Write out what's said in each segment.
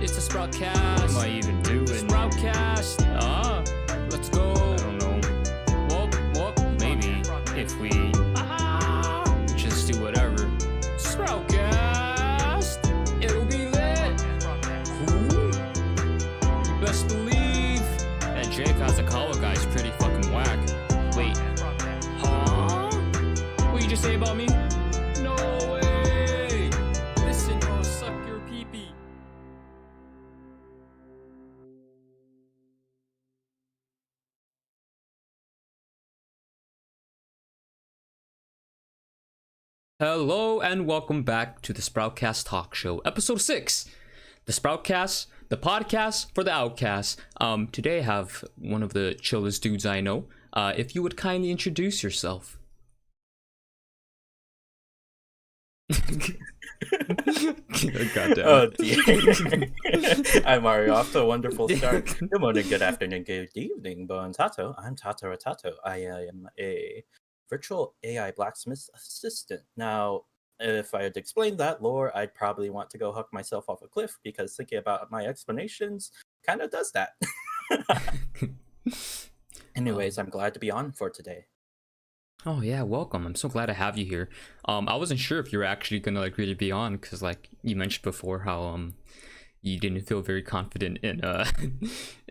It's the Sproutcast. What am I even doing? Sproutcast. Let's go. I don't know. Whoop. Maybe if we just do whatever. Sproutcast. It'll be lit. Cool. You best believe. That Kazekawa guy's pretty fucking whack. Wait, Huh? What you just say about me? No way. Listen, bro, suck your pee-pee. Hello and welcome back to the Sproutcast Talk Show, episode 6. The Sproutcast, the podcast for the outcasts. Today I have one of the chillest dudes I know. If you would kindly introduce yourself. goddamn. Oh dear. I'm Mario, off to a wonderful start. Good morning, good afternoon, good evening, Bon Tato. I'm Tatara Tato. I am a virtual AI blacksmith assistant. Now, if I had explained that lore, I'd probably want to go hook myself off a cliff because thinking about my explanations kind of does that. Anyways, I'm glad to be on for today. Oh yeah, welcome. I'm so glad to have you here. I wasn't sure if you were actually gonna like really be on because like you mentioned before how you didn't feel very confident in hold on,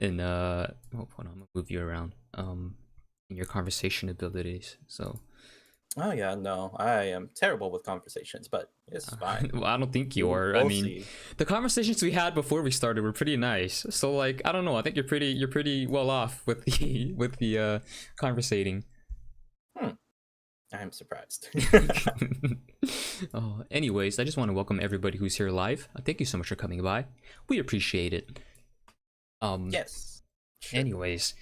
I'm gonna move you around in your conversation abilities. So Oh yeah, no, I am terrible with conversations, but it's fine. well, I don't think you are. I We'll mean, see. the conversations we had before we started were pretty nice. So like, I don't know. I think you're pretty well off with the conversating. I'm surprised. Oh, anyways, I just want to welcome everybody who's here live. Thank you so much for coming by. We appreciate it. Yes. Sure. Anyways,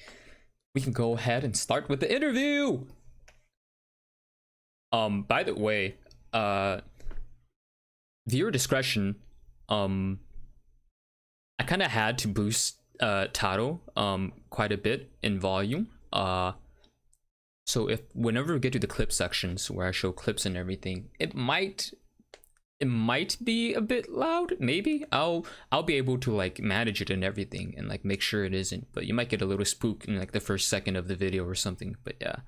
we can go ahead and start with the interview. By the way, viewer discretion. I kind of had to boost Tato quite a bit in volume. So if whenever we get to the clip sections where I show clips and everything, it might be a bit loud. Maybe I'll be able to like manage it and everything and like make sure it isn't. But you might get a little spook in like the first second of the video or something. But yeah.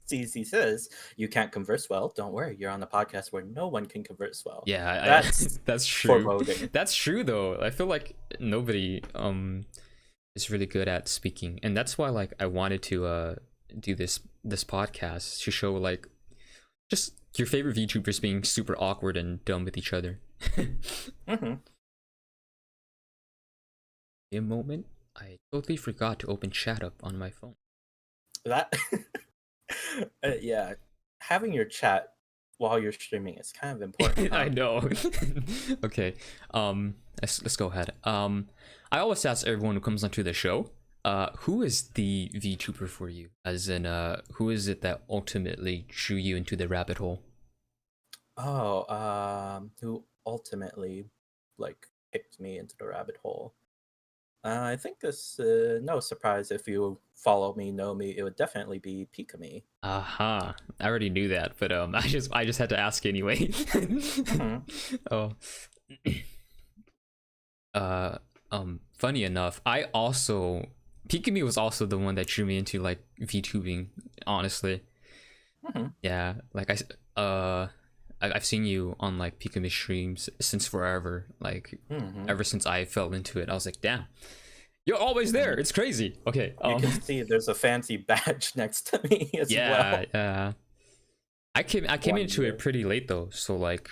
CC says you can't converse well. Don't worry, you're on a podcast where no one can converse well. Yeah, that's true. foreboding. That's true though. I feel like nobody is really good at speaking, and that's why like I wanted to do this podcast to show like just your favorite VTubers being super awkward and dumb with each other. Mm-hmm. A moment, I totally forgot to open chat up on my phone. That, yeah, having your chat while you're streaming is kind of important. I know. Okay, let's go ahead. I always ask everyone who comes onto the show, who is the VTuber for you? As in, who is it that ultimately drew you into the rabbit hole? Oh, who ultimately like picked me into the rabbit hole? I think this no surprise if you follow me, know me, it would definitely be Pikami. Aha, I already knew that, but I just had to ask anyway. Mhm. Oh. Funny enough, Pikami was also the one that drew me into like VTubing, honestly. Mhm. Yeah, like I've seen you on like Pikami streams since forever, like Mhm. ever since I fell into it. I was like, damn, you're always there. It's crazy. Okay. You can see there's a fancy badge next to me as well. Yeah. I came 1 into year. it pretty late though, so like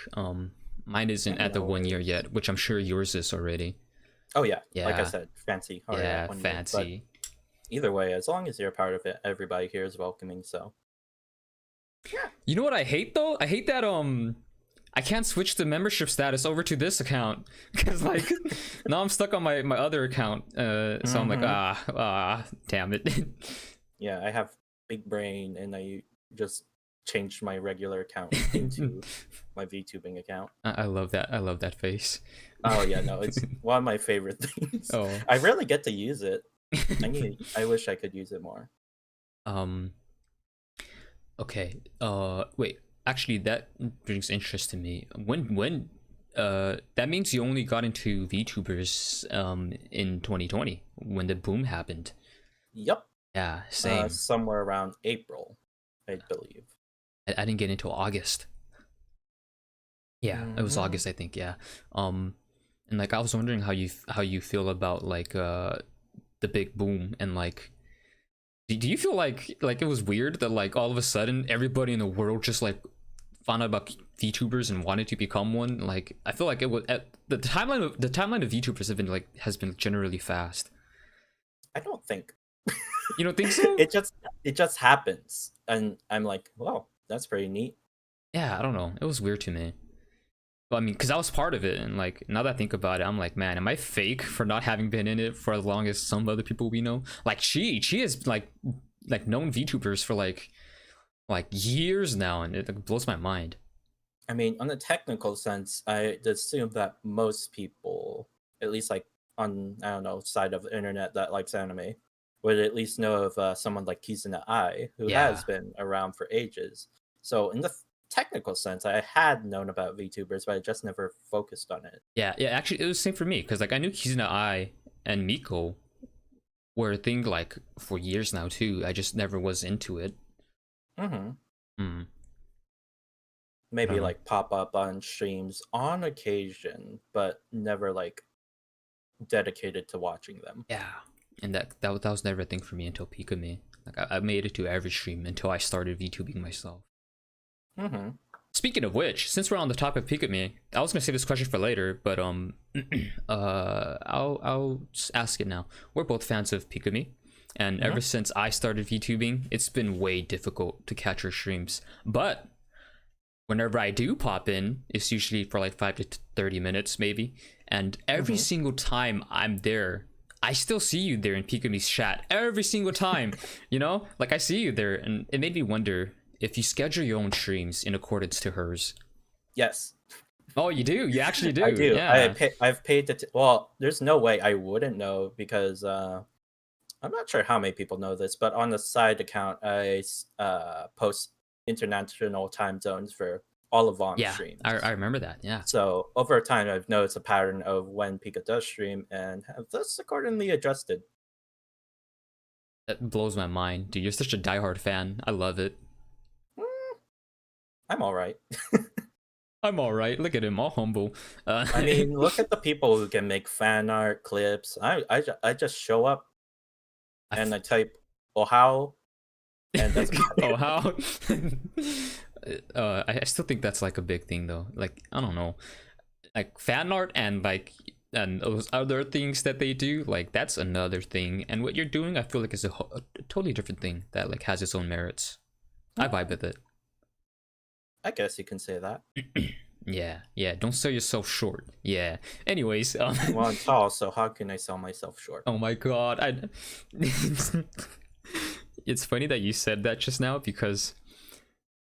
mine isn't at the No 1 year yet, which I'm sure yours is already. Oh yeah, like I Yeah. said, fancy. already Yeah, at 1 year, but fancy. either way, as long as you're a part of it, everybody here is welcoming. So You know what I hate though? I hate that I can't switch the membership status over to this account because like now I'm stuck on my other account. So I'm like damn it. yeah, I have big brain, and I just changed my regular account into my VTubing account. I love that. I love that face. Oh yeah, no, it's one of my favorite things. Oh. I rarely get to use it. I wish I could use it more. Okay. Wait. Actually, that brings interest to me. When that means you only got into VTubers in 2020 when the boom happened. Yep. Yeah, same. Somewhere around April, I believe. I didn't get into August. Yeah, it was August, I think. Yeah. And like I was wondering how you feel about like the big boom, and like do you feel like it was weird that like all of a sudden everybody in the world just like found out about VTubers and wanted to become one? Like I feel like it was the timeline of VTubers has been generally fast. I don't think. You don't think so? it just happens, and I'm like, well, that's pretty neat. Yeah, I don't know. It was weird to me. But I mean, because I was part of it, and like now that I think about it, I'm like, man, am I fake for not having been in it for as long as some other people we know? Like she has like known VTubers for like years now, and it blows my mind. I mean, on the technical sense, I'd assume that most people, at least like on, I don't know, side of the internet that likes anime, would at least know of someone like Kazekawa, who has been around for ages. So in the technical sense, I had known about VTubers, but I just never focused on it. Yeah, actually, it was the same for me, because like I knew Kizuna and Miko were a thing like for years now too. I just never was into it. Maybe like pop up on streams on occasion, but never like dedicated to watching them. Yeah, and that was never a thing for me until Pikami. Like I made it to every stream until I started VTubing myself. Speaking of which, since we're on the topic of Pikami, I was gonna save this question for later, but I'll just ask it now. We're both fans of Pikami, and ever since I started VTubing, it's been way difficult to catch her streams. But whenever I do pop in, it's usually for like 5 to 30 minutes maybe, and every single time I'm there, I still see you there in Pikami's chat every single time. You know, like I see you there, and it made me wonder if you schedule your own streams in accordance to hers. Yes. Oh, you do? You actually do? I do. Yeah. I've paid well, there's no way I wouldn't know, because I'm not sure how many people know this, but on the side account, I post international time zones for all of Vaughn's streams. I remember that, yeah. So over time, I've noticed a pattern of when Pika does stream and have thus accordingly adjusted. That blows my mind. Dude, you're such a diehard fan. I love it. I'm all right. I'm all right. Look at him, all humble. I mean, look at the people who can make fan art, clips. I just show up and I type "Ohao," and that's Ohao. I still think that's like a big thing though. Like I don't know, like fan art and those other things that they do, like that's another thing. And what you're doing, I feel like is a totally different thing that like has its own merits. I vibe with it. I guess you can say that. Yeah. Don't sell yourself short. Yeah. Anyways, well, I'm tall, so how can I sell myself short? Oh my god, It's funny that you said that just now, because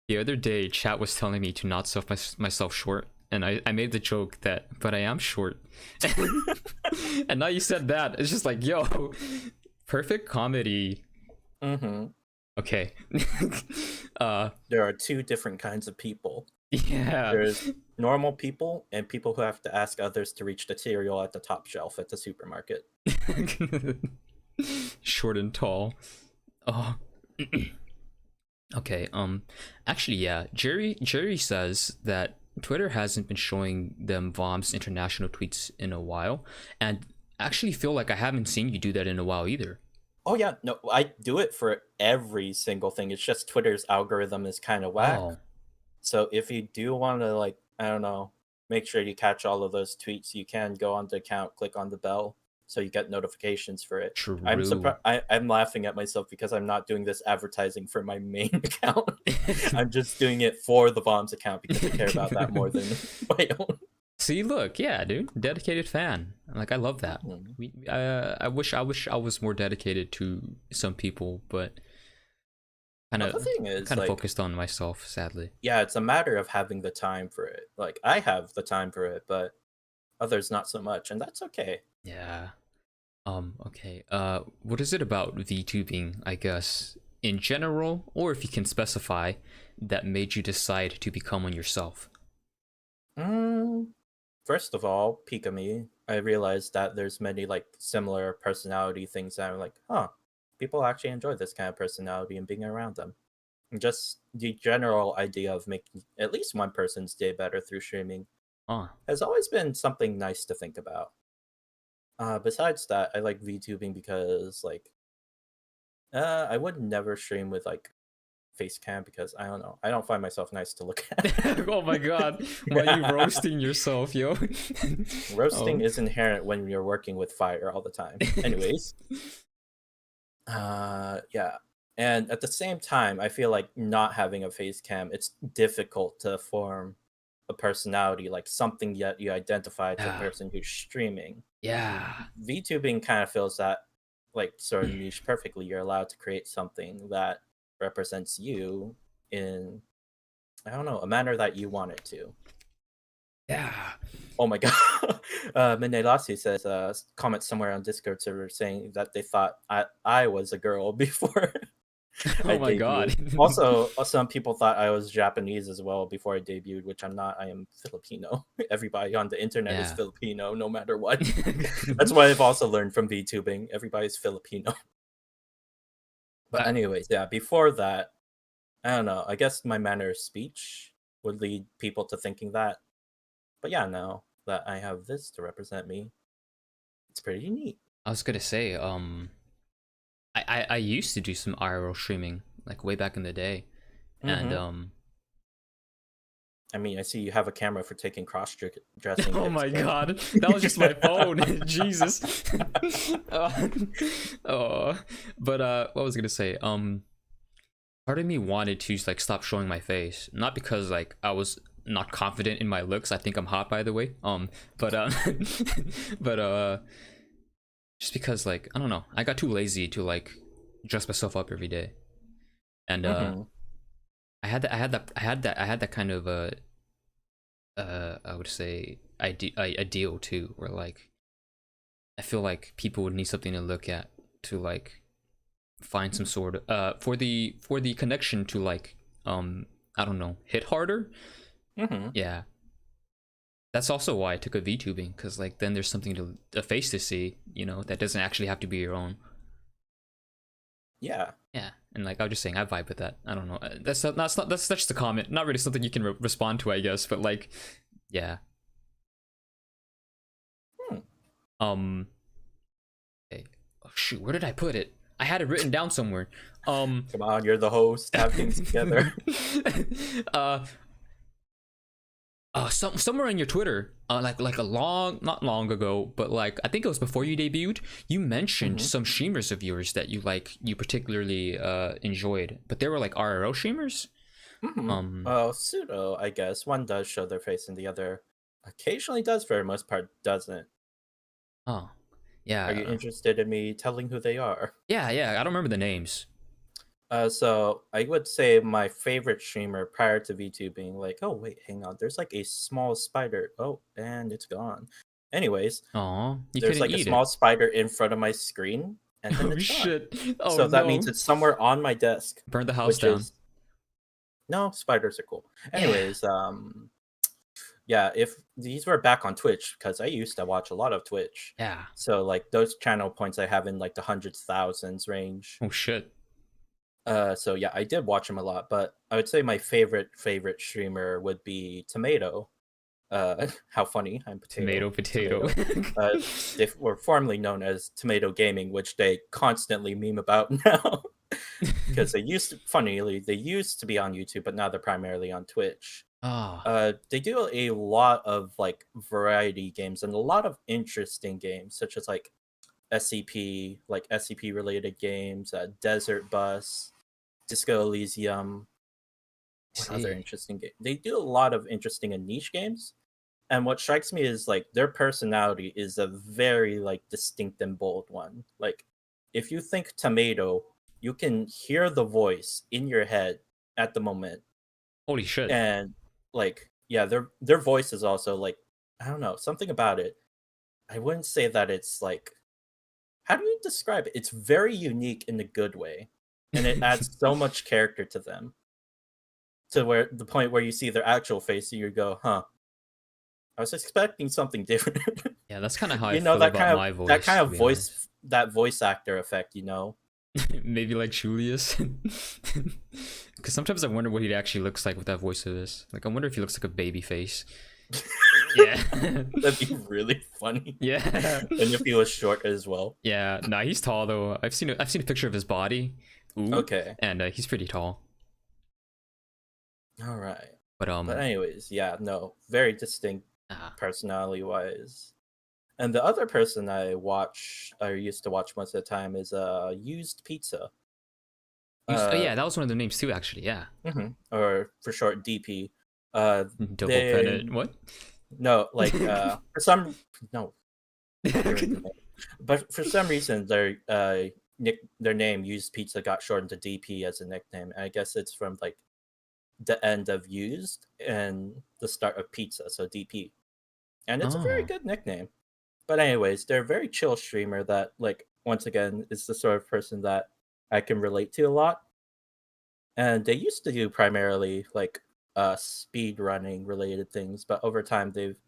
the other day chat was telling me to not sell myself short, and I made the joke that, but I am short. And now you said that, it's just like, yo, perfect comedy. Okay. There are two different kinds of people. Yeah. There's normal people and people who have to ask others to reach the cereal at the top shelf at the supermarket. Short and tall. Oh. Okay. Actually, yeah. Jerry says that Twitter hasn't been showing them Vom's international tweets in a while, and actually feel like I haven't seen you do that in a while either. Oh yeah, no, I do it for every single thing. It's just Twitter's algorithm is kind of whack. So if you do want to, like, I don't know, make sure you catch all of those tweets, you can go on the account, click on the bell, so you get notifications for it. True. I'm laughing at myself because I'm not doing this advertising for my main account. I'm just doing it for the Vom's account because I care about that more than my own. See, look, yeah, dude, dedicated fan. Like, I love that. I wish I was more dedicated to some people, but kind of focused on myself, sadly. Yeah, it's a matter of having the time for it. Like, I have the time for it, but others not so much, and that's okay. Yeah. Okay. What is it about VTubing, I guess, in general, or if you can specify, that made you decide to become one yourself? first of all, peek me, I realized that there's many like similar personality things that I'm like, huh, people actually enjoy this kind of personality and being around them. And just the general idea of making at least one person's day better through streaming Oh, has always been something nice to think about. Besides that, I like VTubing because like I would never stream with like face cam because I don't know. I don't find myself nice to look at. oh my god, why are you roasting yourself, yo? Roasting Oh. is inherent when you're working with fire all the time. Anyways, yeah. And at the same time, I feel like not having a face cam, it's difficult to form a personality, like something yet you identify to the Yeah. person who's streaming. Yeah. VTubing kind of fills that like sort of niche perfectly. You're allowed to create something that represents you in, I don't know, a manner that you want it to. Yeah. Oh my god. Menelasi says comment somewhere on Discord server saying that they thought I was a girl before I Oh my god. debuted. Also, some people thought I was Japanese as well before I debuted, which I'm not. I am Filipino. Everybody on the internet is Yeah. Filipino, no matter what. That's what I've also learned from VTubing. Everybody's Filipino. But anyways, yeah, before that, I don't know. I guess my manner of speech would lead people to thinking that. But yeah, now that I have this to represent me, it's pretty neat. I was gonna say, I used to do some IRL streaming like way back in the day, and I mean, I see you have a camera for taking cross-dressing. oh pics, my but- god, that was just my phone. Jesus. Oh, but what was I gonna say? Part of me wanted to like stop showing my face, not because like I was not confident in my looks. I think I'm hot, by the way. But but just because like I don't know, I got too lazy to like dress myself up every day, and I had that kind of I would say ideal too, where like I feel like people would need something to look at to like find some sort of for the connection to like I don't know, hit harder. Yeah, that's also why I took a VTubing, because like then there's something to a face to see, you know, that doesn't actually have to be your own. Yeah. Yeah, and like I was just saying, I vibe with that. I don't know. That's just a comment. Not really something you can respond to, I guess. But like, yeah. Okay. Oh, shoot, where did I put it? I had it written down somewhere. Come on, you're the host. Have things together. Somewhere on your Twitter, like not long ago, but like I think it was before you debuted, you mentioned some streamers of yours that you particularly enjoyed, but they were like RRL streamers. Pseudo, I guess. One does show their face and the other occasionally does, for the most part doesn't. Oh, yeah. Are you interested in me telling who they are? Yeah. I don't remember the names. So I would say my favorite streamer prior to VTube being like, oh wait, hang on, there's like a small spider. Oh, and it's gone. Anyways, Oh, you there's couldn't like a eat small it. spider in front of my screen, and then Oh it's gone. shit! Oh So that no. means it's somewhere on my desk. Burn the house down. No, spiders are cool. Anyways, yeah, if these were back on Twitch, because I used to watch a lot of Twitch. Yeah. So like those channel points I have in like the hundreds, thousands range. Oh shit. So yeah, I did watch him a lot, but I would say my favorite streamer would be Tomato. How funny, I'm Potato. Potato. They were formerly known as Tomato Gaming, which they constantly meme about now. Because they used to be on YouTube, but now they're primarily on Twitch. They do a lot of like variety games and a lot of interesting games, such as like SCP related games, Desert Bus, Disco Elysium. What other interesting game? They do a lot of interesting and niche games. And what strikes me is like their personality is a very like distinct and bold one. Like if you think Tomato, you can hear the voice in your head at the moment. Holy shit. And like yeah, their voice is also like, I don't know, something about it. I wouldn't say that it's like, how do you describe it? It's very unique in a good way. And it adds so much character to them. To where the point where you see their actual face, you go, huh. I was expecting something different. Yeah, that's kind of how I You know, feel about my voice. that kind to of be voice, that voice actor effect. You know. honest. Maybe like Julius. Because sometimes I wonder what he actually looks like with that voice of his. Like, I wonder if he looks like a baby face. Yeah. That'd be really funny. Yeah. And if he was short as well. Yeah. Nah, he's tall though. I've seen a picture of his body. Ooh. Okay. And he's pretty tall. All right. But anyways, yeah, no, very distinct personality wise. And the other person I used to watch most of the time is Used Pizza. oh yeah, that was one of their names too, actually. Yeah. Or for short, DP. Double pennant. What? No, like for some no. But for some reason their name Used Pizza got shortened to DP as a nickname. And I guess it's from like the end of used and the start of pizza, so DP. And it's a very good nickname. But anyways, they're a very chill streamer that, like, once again, is the sort of person that I can relate to a lot. And they used to do primarily like speed running related things, but over time they've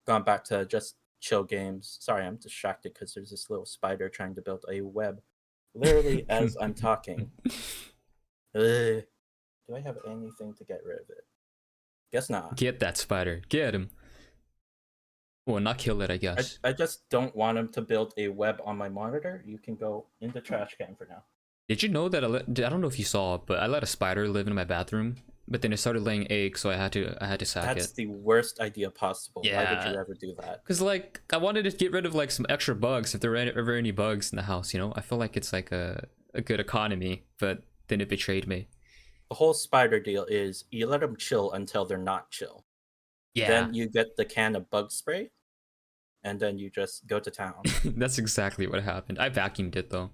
gone back to just chill games. Sorry, I'm distracted because there's this little spider trying to build a web literally as I'm talking. Do I have anything to get rid of it? Guess not. Get that spider. Get him. Well, not kill it, I guess. I just don't want him to build a web on my monitor. You can go in the trash can for now. Did you know that I don't know if you saw, but I let a spider live in my bathroom, but then it started laying eggs, so I had to sack it. That's the worst idea possible. Yeah. Why would you ever do that? Because like I wanted to get rid of like some extra bugs if there were ever any bugs in the house. You know, I feel like it's like a good economy, but then it betrayed me. The whole spider deal is you let them chill until they're not chill. Yeah. Then you get the can of bug spray, and then you just go to town. That's exactly what happened. I vacuumed it though.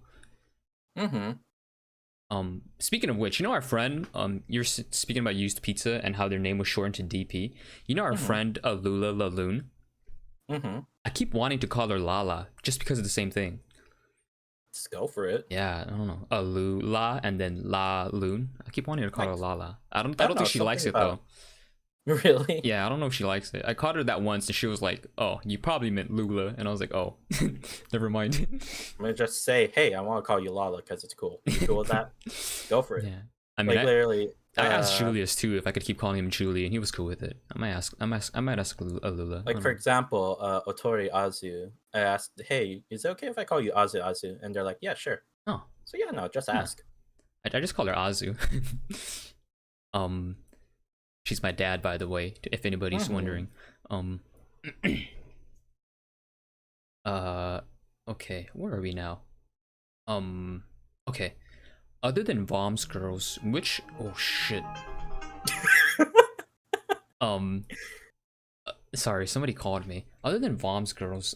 Speaking of which, you know our friend, you're speaking about Used Pizza and how their name was shortened to DP. You know our friend Lula Laloon? I keep wanting to call her Lala just because of the same thing. Let's go for it. Yeah, I don't know. Lula and then La Loon. I keep wanting to call her Lala. I don't think she likes it though. Really? Yeah, I don't know if she likes it. I caught her that once and she was like, "Oh, you probably meant Lula," and I was like, "Oh, never mind." I'm gonna just say, "Hey, I want to call you Lala because it's cool." You cool with that? Go for it. Yeah, I mean, like, literally. I asked Julius too if I could keep calling him Julie, and he was cool with it. I might ask Lula. Like for example, Otori Azu. I asked, "Hey, is it okay if I call you Azu?" And they're like, "Yeah, sure." Oh, so yeah, no, just ask. I just call her Azu. She's my dad, by the way, if anybody's wondering. Okay, where are we now? Okay. Other than Voms girls, which oh shit. Sorry, somebody called me. Other than Voms girls,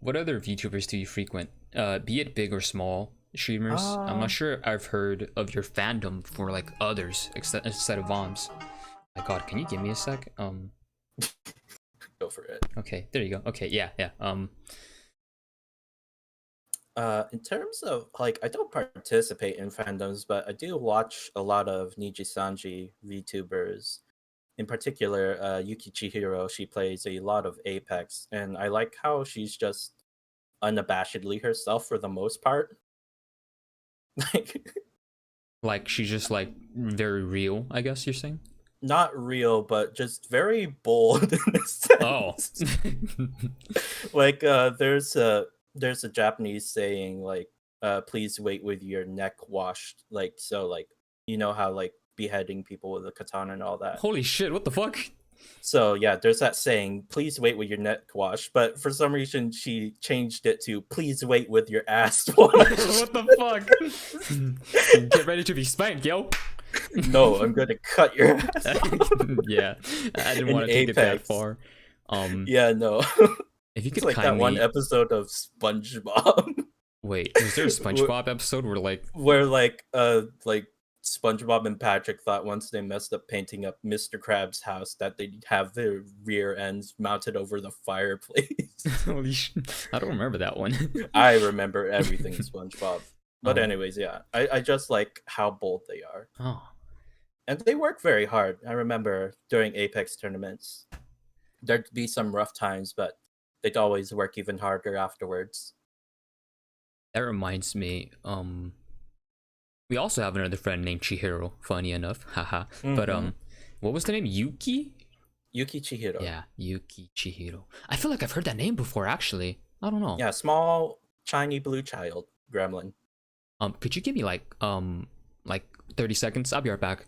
what other VTubers do you frequent? Be it big or small streamers. I'm not sure I've heard of your fandom for like others instead of Voms. My god, can you give me a sec? Go for it. Okay, there you go. Okay, yeah. In terms of like, I don't participate in fandoms, but I do watch a lot of Niji-sanji VTubers. In particular, Yuki Chihiro, she plays a lot of Apex, and I like how she's just unabashedly herself for the most part. Like she's just like very real, I guess you're saying? Not real, but just very bold in a sense. Oh. Like there's a Japanese saying like please wait with your neck washed, like, so like, you know how like beheading people with a katana and all that. Holy shit, what the fuck? So yeah, there's that saying, please wait with your neck washed, but for some reason she changed it to please wait with your ass washed. What the fuck? Get ready to be spanked, yo. No, I'm gonna cut your ass off. Yeah, I didn't want to take it that far. Yeah, no. If you could like kindly... that one episode of SpongeBob. Wait, was there a SpongeBob episode where like SpongeBob and Patrick thought once they messed up painting up Mr. Krabs' house that they'd have their rear ends mounted over the fireplace? Holy shit. I don't remember that one. I remember everything SpongeBob. But anyways, yeah, I just like how bold they are. Oh. And they work very hard. I remember during Apex tournaments, there'd be some rough times, but they'd always work even harder afterwards. That reminds me, we also have another friend named Chihiro, funny enough, haha. But what was the name? Yuki? Yuki Chihiro. Yeah, Yuki Chihiro. I feel like I've heard that name before, actually. I don't know. Yeah, small, shiny blue child, gremlin. Could you give me like 30 seconds? I'll be right back.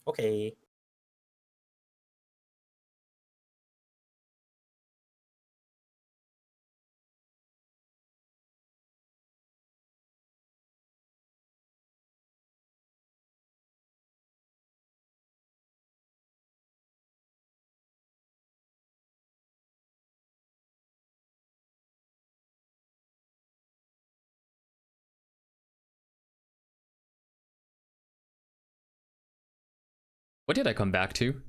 Okay. What did I come back to?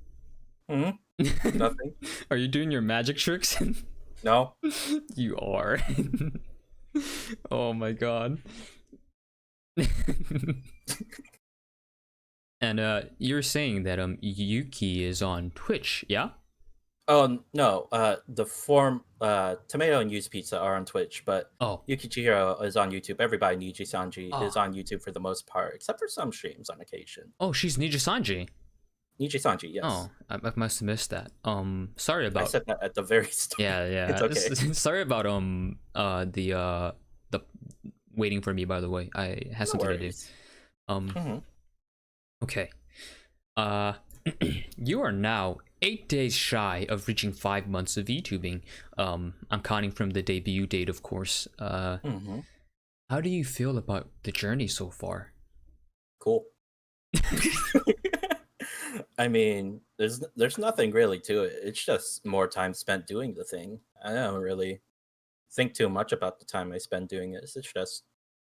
Nothing. Are you doing your magic tricks? No. You are. Oh my god. And you're saying that Yuki is on Twitch, yeah? Oh no. The form Tomato and Yuzu Pizza are on Twitch, but Yuki Chihiro is on YouTube. Everybody Niji Sanji is on YouTube for the most part, except for some streams on occasion. Oh, she's Niji Sanji. Niji Sanji, yes. Oh, I must have missed that. Sorry about. I said that at the very start. Yeah. It's okay. Sorry about the waiting for me. By the way, I had something to do. Okay. You are now 8 days shy of reaching 5 months of VTubing. I'm counting from the debut date, of course. How do you feel about the journey so far? Cool. I mean, there's nothing really to it. It's just more time spent doing the thing. I don't really think too much about the time I spend doing this. It's just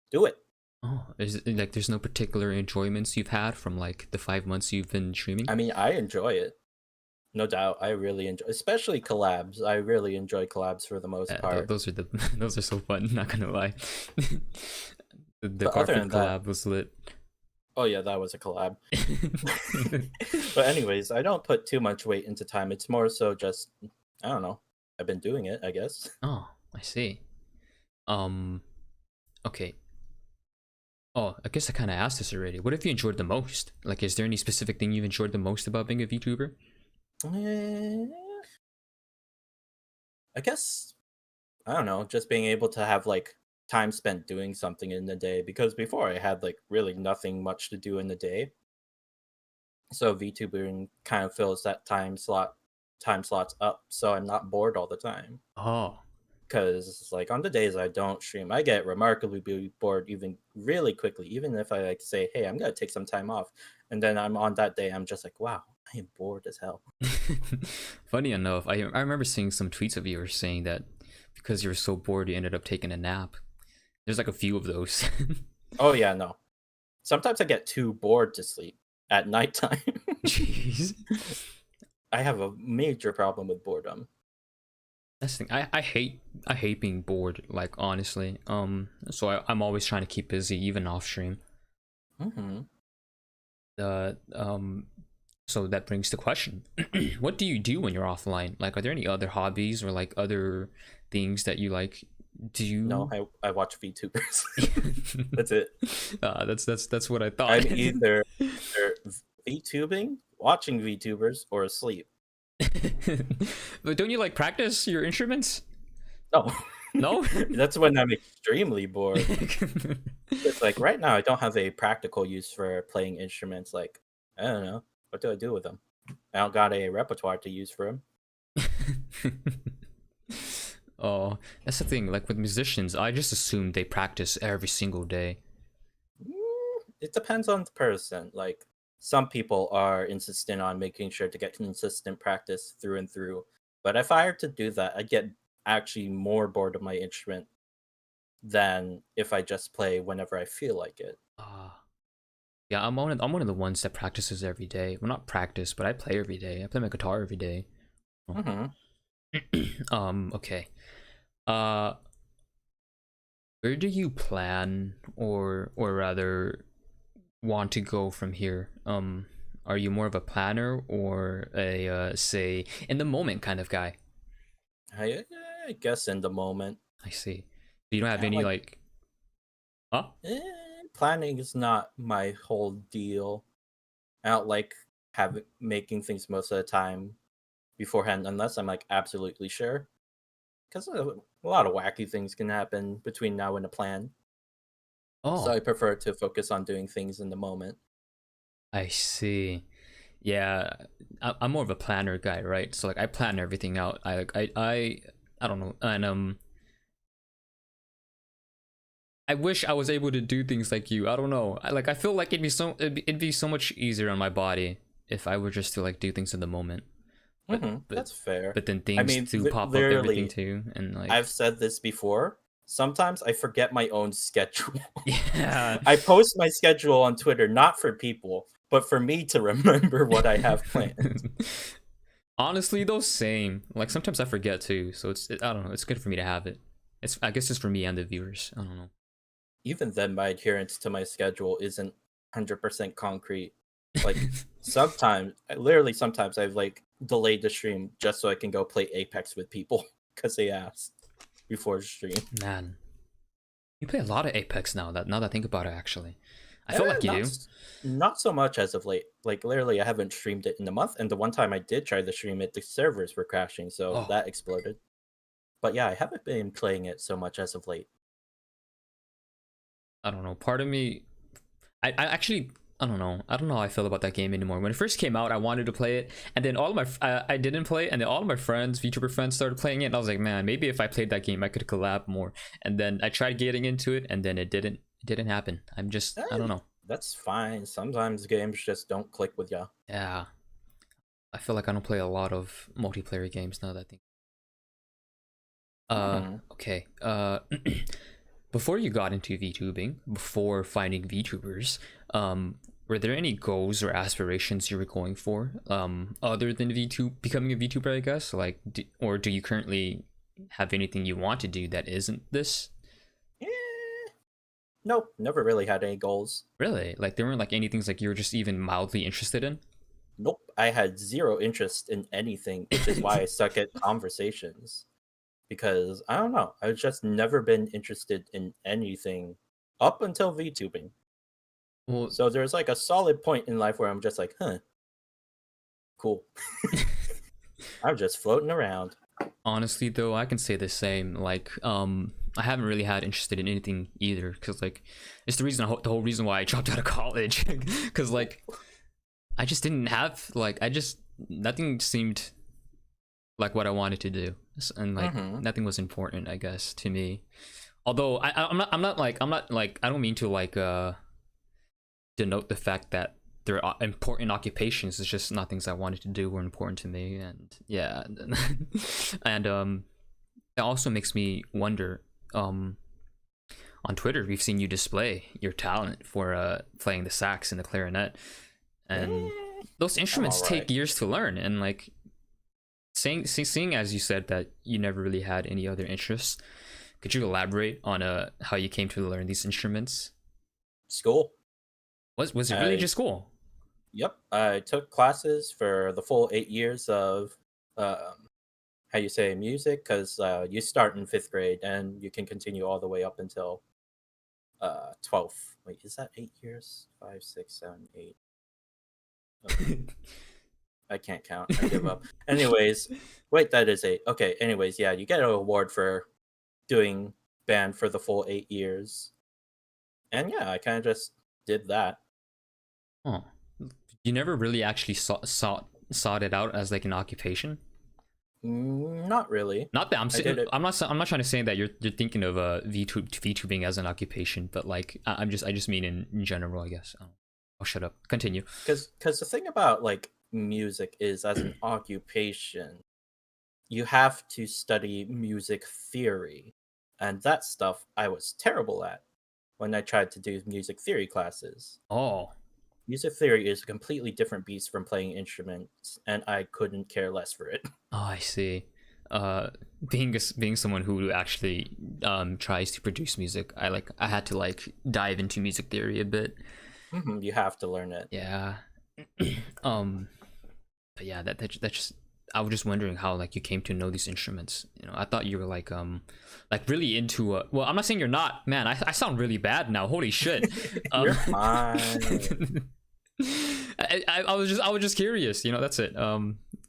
do it. Oh, is it like there's no particular enjoyments you've had from like the 5 months you've been streaming? I mean, I enjoy it. No doubt, I really enjoy, especially collabs. I really enjoy collabs for the most part. Those are so fun. Not gonna lie. the Garfield collab was lit. Oh yeah, that was a collab. But anyways, I don't put too much weight into time. It's more so just, I don't know. I've been doing it, I guess. Oh, I see. Okay. Oh, I guess I kind of asked this already. What have you enjoyed the most? Like, is there any specific thing you've enjoyed the most about being a VTuber? I guess, I don't know, just being able to have like time spent doing something in the day, because before I had like really nothing much to do in the day. So VTubing kind of fills that time slots up, so I'm not bored all the time. Oh. Because like on the days I don't stream, I get remarkably bored even really quickly. Even if I like say, hey, I'm gonna take some time off, and then I'm on that day, I'm just like, wow, I am bored as hell. Funny enough, I remember seeing some tweets of yours saying that because you were so bored, you ended up taking a nap. There's like a few of those. Oh yeah, no. Sometimes I get too bored to sleep at nighttime. Jeez. I have a major problem with boredom. That's the thing. I hate being bored, like honestly. So I'm always trying to keep busy, even off stream. So that brings the question. What do you do when you're offline? Like, are there any other hobbies or like other things that you like? Do you? No, I watch VTubers. That's it. That's what I thought. I'm either VTubing, watching VTubers, or asleep. But don't you like practice your instruments? No. That's when I'm extremely bored. It's like right now I don't have a practical use for playing instruments. Like, I don't know, what do I do with them? I don't got a repertoire to use for them. Oh, that's the thing. Like with musicians, I just assume they practice every single day. It depends on the person. Like, some people are insistent on making sure to get consistent practice through and through. But if I were to do that, I'd get actually more bored of my instrument than if I just play whenever I feel like it. Yeah, I'm one of the ones that practices every day. Well, not practice, but I play every day. I play my guitar every day. Okay. Where do you plan, or rather want to go from here? Are you more of a planner or a say in the moment kind of guy? I guess in the moment. I see. You don't have Yeah, any like, huh? planning is not my whole deal. I don't like making things most of the time beforehand unless I'm like absolutely sure. Because a lot of wacky things can happen between now and a plan. So Oh, I prefer to focus on doing things in the moment. I see. Yeah, I'm more of a planner guy, right? So like I plan everything out. I don't know, and I wish I was able to do things like you. I don't know. I feel like it'd be so much easier on my body if I were just to like do things in the moment. But but That's fair. but then I things mean, do pop up everything literally, too, and like I've said this before. Sometimes I forget my own schedule. yeah. I post my schedule on Twitter not for people, but for me to remember what I have planned. Honestly, those same. Like sometimes I forget too, so I don't know. It's good for me to have it. I guess it's for me and the viewers. I don't know. Even then, my adherence to my schedule isn't 100% concrete. Like sometimes, literally sometimes I've like delayed the stream just so I can go play Apex with people because they asked before the stream. Man, you play a lot of Apex now that I think about it. Actually, I feel like you do. Not so much as of late. Like literally, I haven't streamed it in a month, and the one time I did try to stream it, the servers were crashing, so Oh, that exploded. But yeah, I haven't been playing it so much as of late. I don't know. Part of me, I actually, I don't know. I don't know how I feel about that game anymore. When it first came out, I wanted to play it, and then all of I didn't play it, and then all of my friends, VTuber friends, started playing it, and I was like, man, maybe if I played that game, I could collab more. And then I tried getting into it, and then it didn't happen. I don't know. That's fine. Sometimes games just don't click with ya. Yeah, I feel like I don't play a lot of multiplayer games now that I think. Okay. Before you got into VTubing, before finding VTubers, were there any goals or aspirations you were going for, other than becoming a VTuber, I guess? Like, or do you currently have anything you want to do that isn't this? Eh, nope, never really had any goals. Really? Like, there weren't like any things like you were just even mildly interested in? Nope, I had zero interest in anything, which is why I suck at conversations. Because I don't know, I've just never been interested in anything up until VTubing. Well, So there's like a solid point in life where I'm just like, huh, cool. I'm just floating around. honestly though, I can say the same. Like, I haven't really had interested in anything either, because like it's the whole reason why I dropped out of college. Because like I just didn't have like nothing seemed like what I wanted to do, and like nothing was important, I guess, to me. Although I'm not like I don't mean to like denote the fact that there are important occupations. It's just not things I wanted to do were important to me, and yeah. And it also makes me wonder. On Twitter, we've seen you display your talent for playing the sax and the clarinet, and those instruments take years to learn. And like seeing as you said that you never really had any other interests, could you elaborate on how you came to learn these instruments? School. Was it really just school? Yep, I took classes for the full 8 years of how you say music, because you start in 5th grade and you can continue all the way up until 12th. Wait, is that 8 years? 5, 6, 7, 8. I can't count. I give up. Anyways, wait, that is 8. Okay, anyways, yeah, you get an award for doing band for the full 8 years. And yeah, I kind of just did that. Oh, you never really actually sought it out as like an occupation? Not really. Not that I'm not trying to say that you're thinking of VTubing as an occupation, but like I just mean in general, I guess. I'll shut up. Continue. Because the thing about like music is, as an occupation, you have to study music theory, and that stuff I was terrible at when I tried to do music theory classes. Oh, music theory is a completely different beast from playing instruments, and I couldn't care less for it. Oh, I see. Being someone who actually tries to produce music, I had to like dive into music theory a bit. You have to learn it. Yeah, But yeah, that's just. I was just wondering how like you came to know these instruments. You know, I thought you were like really into. Well, I'm not saying you're not, man. I sound really bad now. Holy shit. You're fine. I was just curious. You know, that's it.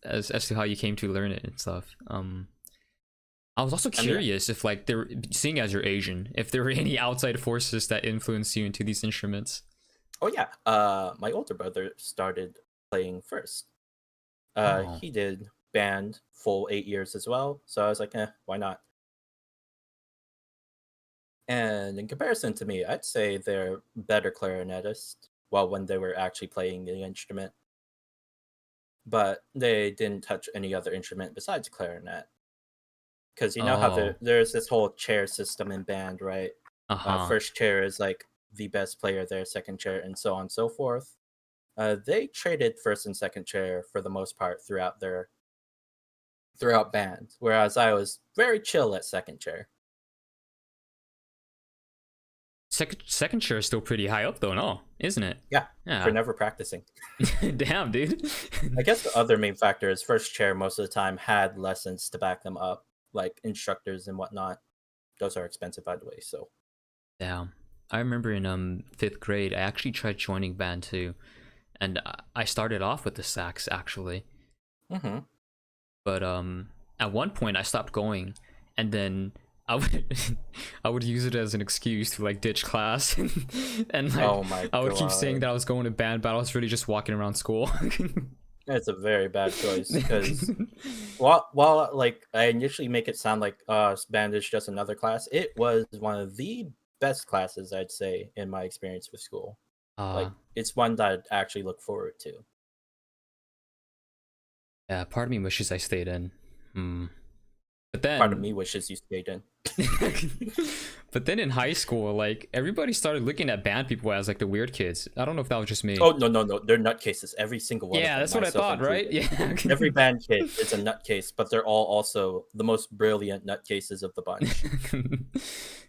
As to how you came to learn it and stuff. I was also curious if like there, seeing as you're Asian, if there were any outside forces that influenced you into these instruments. Oh yeah. My older brother started playing first. He did band full 8 years as well. So I was like, why not? And in comparison to me, I'd say they're better clarinetists. Well, when they were actually playing the instrument, but they didn't touch any other instrument besides clarinet. Because you know how there's this whole chair system in band, right? First chair is like the best player there, second chair, and so on and so forth. They traded first and second chair for the most part throughout band, whereas I was very chill at second chair. Second chair is still pretty high up though, no? Isn't it? Yeah. For never practicing. Damn, dude. I guess the other main factor is first chair most of the time had lessons to back them up, like instructors and whatnot. Those are expensive, by the way. So. Yeah, I remember in 5th grade, I actually tried joining band too, and I started off with the sax actually. Mm-hmm. But at one point I stopped going, and then I would use it as an excuse to like ditch class, and like, I would keep saying that I was going to band, but I was really just walking around school. It's a very bad choice because while like I initially make it sound like band is just another class, it was one of the best classes I'd say in my experience with school. Like it's one that I'd actually look forward to. Yeah, part of me wishes I stayed in. But then part of me wishes you stayed in. But then in high school, like everybody started looking at band people as like the weird kids. I don't know if that was just me. Oh no, they're nutcases. Every single one. Yeah, that's what I thought, right? Yeah. Every band kid is a nutcase, but they're all also the most brilliant nutcases of the bunch.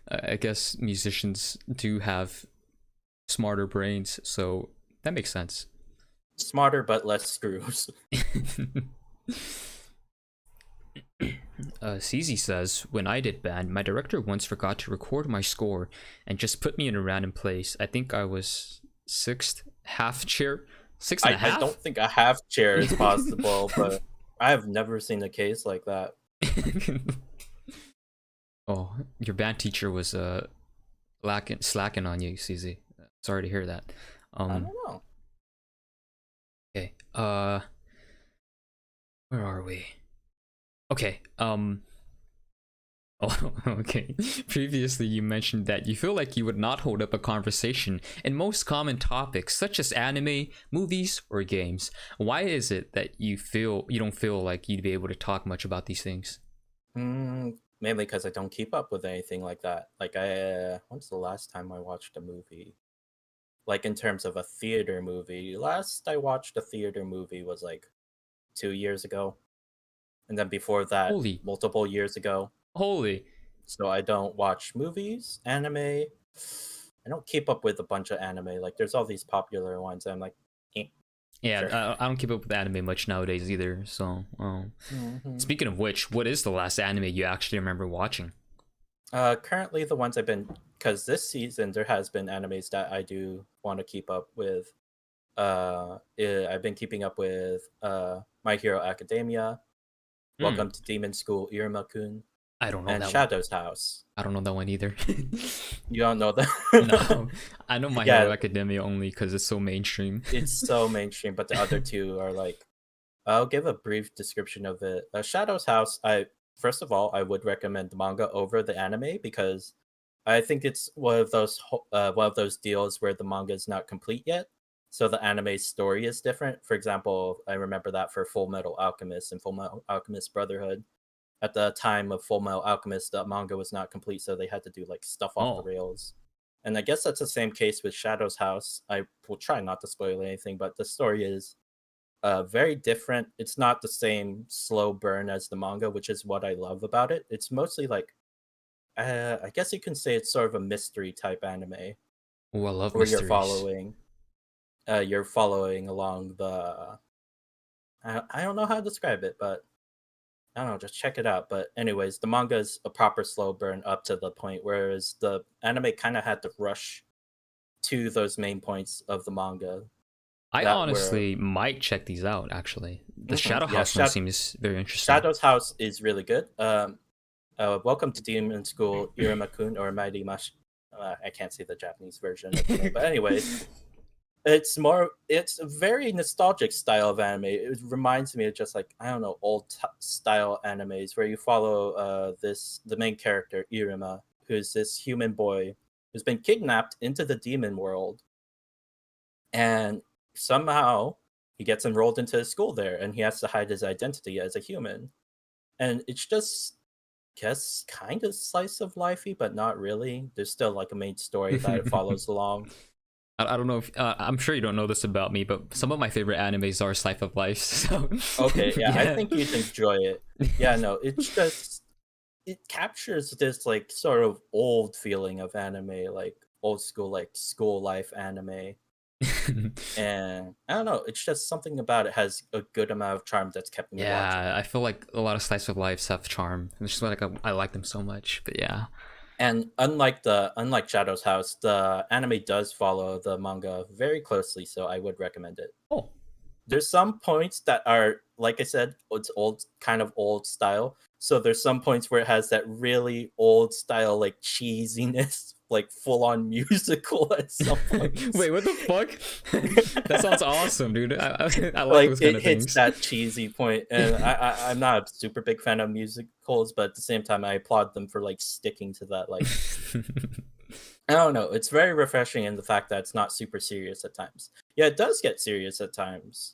I guess musicians do have smarter brains, so that makes sense. Smarter but less screws. CZ says, when I did band, my director once forgot to record my score and just put me in a random place. I think I was 6th half chair. 6 and a half? I don't think a half chair is possible, but I have never seen a case like that. Oh, your band teacher was slacking on you, CZ. Sorry to hear that. I don't know. Okay. Where are we? Okay. Oh, okay. Previously, you mentioned that you feel like you would not hold up a conversation in most common topics, such as anime, movies, or games. Why is it that you don't feel like you'd be able to talk much about these things? Mainly because I don't keep up with anything like that. Like, when's the last time I watched a movie? Like, in terms of a theater movie, last I watched a theater movie was like 2 years ago. And then before that, multiple years ago. So I don't watch movies, anime. I don't keep up with a bunch of anime. Like, there's all these popular ones. And I'm like, yeah, sure. I don't keep up with anime much nowadays either. So, Speaking of which, what is the last anime you actually remember watching? Currently, the ones I've been, because this season there has been animes that I do want to keep up with. I've been keeping up with My Hero Academia, Welcome to Demon School, Iruma-kun. I don't know and that Shadow's House. I don't know that one either. You don't know that? No, I know My Hero Academia only because it's so mainstream. It's so mainstream, but the other two are like, I'll give a brief description of it. Shadow's House, first of all, I would recommend the manga over the anime because I think it's one of those deals where the manga is not complete yet. So the anime story is different. For example, I remember that for Full Metal Alchemist and Full Metal Alchemist Brotherhood. At the time of Full Metal Alchemist, the manga was not complete, so they had to do like stuff off the rails. And I guess that's the same case with Shadow's House. I will try not to spoil anything, but the story is very different. It's not the same slow burn as the manga, which is what I love about it. It's mostly like, I guess you can say it's sort of a mystery type anime. Oh, I love where mysteries. You're following. you're following along the. I don't know how to describe it, but I don't know. Just check it out. But anyways, the manga is a proper slow burn up to the point, whereas the anime kind of had to rush to those main points of the manga. I That were honestly might check these out. Actually, the Shadow yeah, House one seems very interesting. Shadow's House is really good. Welcome to Demon School, Iruma-kun or Mighty Mash. I can't say the Japanese version of the name, but anyways, it's a very nostalgic style of anime. It reminds me of just like, I don't know, old style animes where you follow the main character Iruma, who's this human boy who's been kidnapped into the demon world, and somehow he gets enrolled into a school there, and he has to hide his identity as a human. And it's just, guess, kind of slice of lifey, but not really. There's still like a main story that it follows along. I don't know if I'm sure you don't know this about me, but some of my favorite animes are slice of life. So Okay, yeah, I think you'd enjoy it. Yeah, no, it's just, it captures this like sort of old feeling of anime, like old school, like school life anime. And I don't know, it's just something about it has a good amount of charm that's kept me watching. Yeah, I feel like a lot of slice of lives have charm. It's just like I like them so much. But yeah, And unlike Shadow's House, the anime does follow the manga very closely, so I would recommend it. oh, There's some points that are, like I said, it's old, kind of old style. So there's some points where it has that really old style, like cheesiness, like full on musical at some points. wait, what the fuck? That sounds awesome, dude. I like Like those kind it of hits things. that cheesy point, and I'm not a super big fan of musicals, but at the same time, I applaud them for like sticking to that. Like, I don't know, it's very refreshing in the fact that it's not super serious at times. Yeah, it does get serious at times,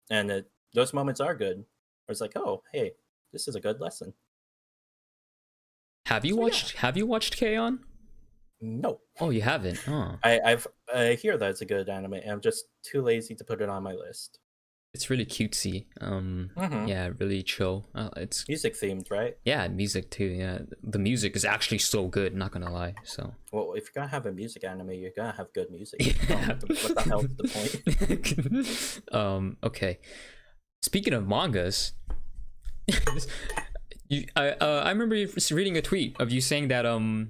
and those moments are good. Where it's like, oh, hey, this is a good lesson. Have you So, yeah. watched K-On? No, Oh, you haven't. Oh, I hear that it's a good anime. And I'm just too lazy to put it on my list. it's really cutesy. Yeah, really chill. It's Music themed, right? yeah, music too. Yeah, the music is actually so good. Not gonna lie. So Well, if you're gonna have a music anime, you're gonna have good music. Yeah. What the hell's the point? Okay. Speaking of mangas, I remember reading a tweet of you saying that oh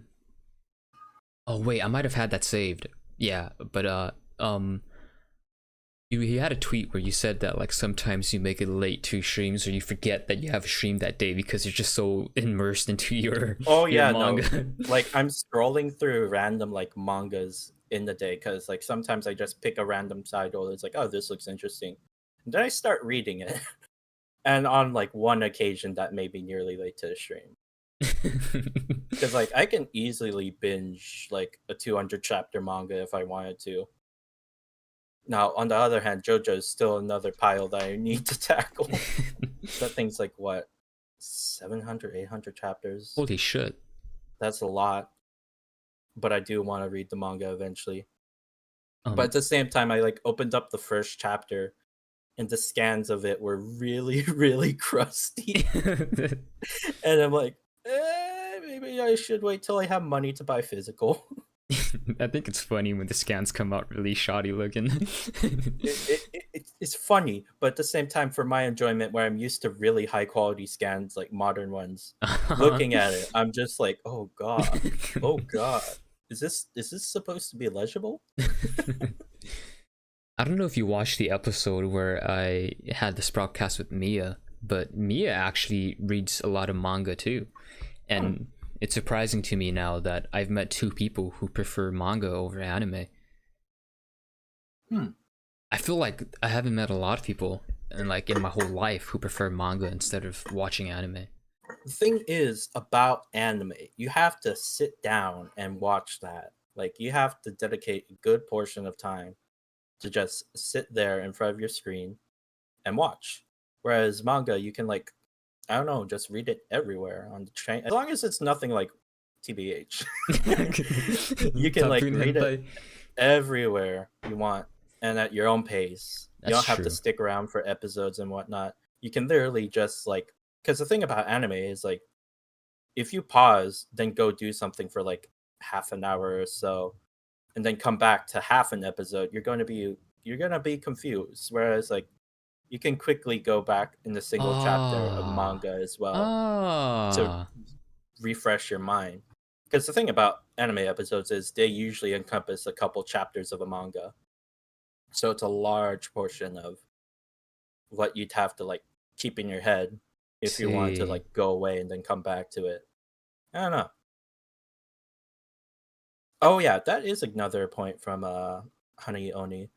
wait, I might have had that saved. Yeah, but you had a tweet where you said that like sometimes you make it late to streams or you forget that you have a stream that day because you're just so immersed into your Oh your yeah, no. manga. Like I'm scrolling through random like mangas in the day because like sometimes I just pick a random title. It's like, oh, this looks interesting, and then I start reading it. And on like one occasion, that made me nearly late to the stream because like I can easily binge like a 200 chapter manga if I wanted to. Now, on the other hand, JoJo is still another pile that I need to tackle. That thing's like what, 700, 800 chapters? Holy shit. That's a lot. But I do want to read the manga eventually. Um, But at the same time, I like opened up the first chapter, and the scans of it were really, really crusty. And I'm like, maybe I should wait till I have money to buy physical. I think it's funny when the scans come out really shoddy looking. It's funny, but at the same time, for my enjoyment, where I'm used to really high quality scans, like modern ones, looking at it, I'm just like, oh god, oh god, is this supposed to be legible? I don't know if you watched the episode where I had the Sproutcast with Mia, but Mia actually reads a lot of manga too. And it's surprising to me now that I've met two people who prefer manga over anime. I feel like I haven't met a lot of people in my whole life who prefer manga instead of watching anime. The thing is about anime, you have to sit down and watch that. Like you have to dedicate a good portion of time to just sit there in front of your screen and watch. Whereas manga, you can like, I don't know, just read it everywhere on the train. As long as it's nothing like TBH. You can like read it everywhere you want and at your own pace. You don't have to stick around for episodes and whatnot. You can literally just like, because the thing about anime is like, if you pause, then go do something for like half an hour or so, and then come back to half an episode, you're going to be you're gonna be confused. Whereas like you can quickly go back in the single chapter of manga as well to refresh your mind. Because the thing about anime episodes is they usually encompass a couple chapters of a manga, so it's a large portion of what you'd have to like keep in your head if you wanted to like go away and then come back to it. I don't know. Oh yeah, that is another point from Honey Oni.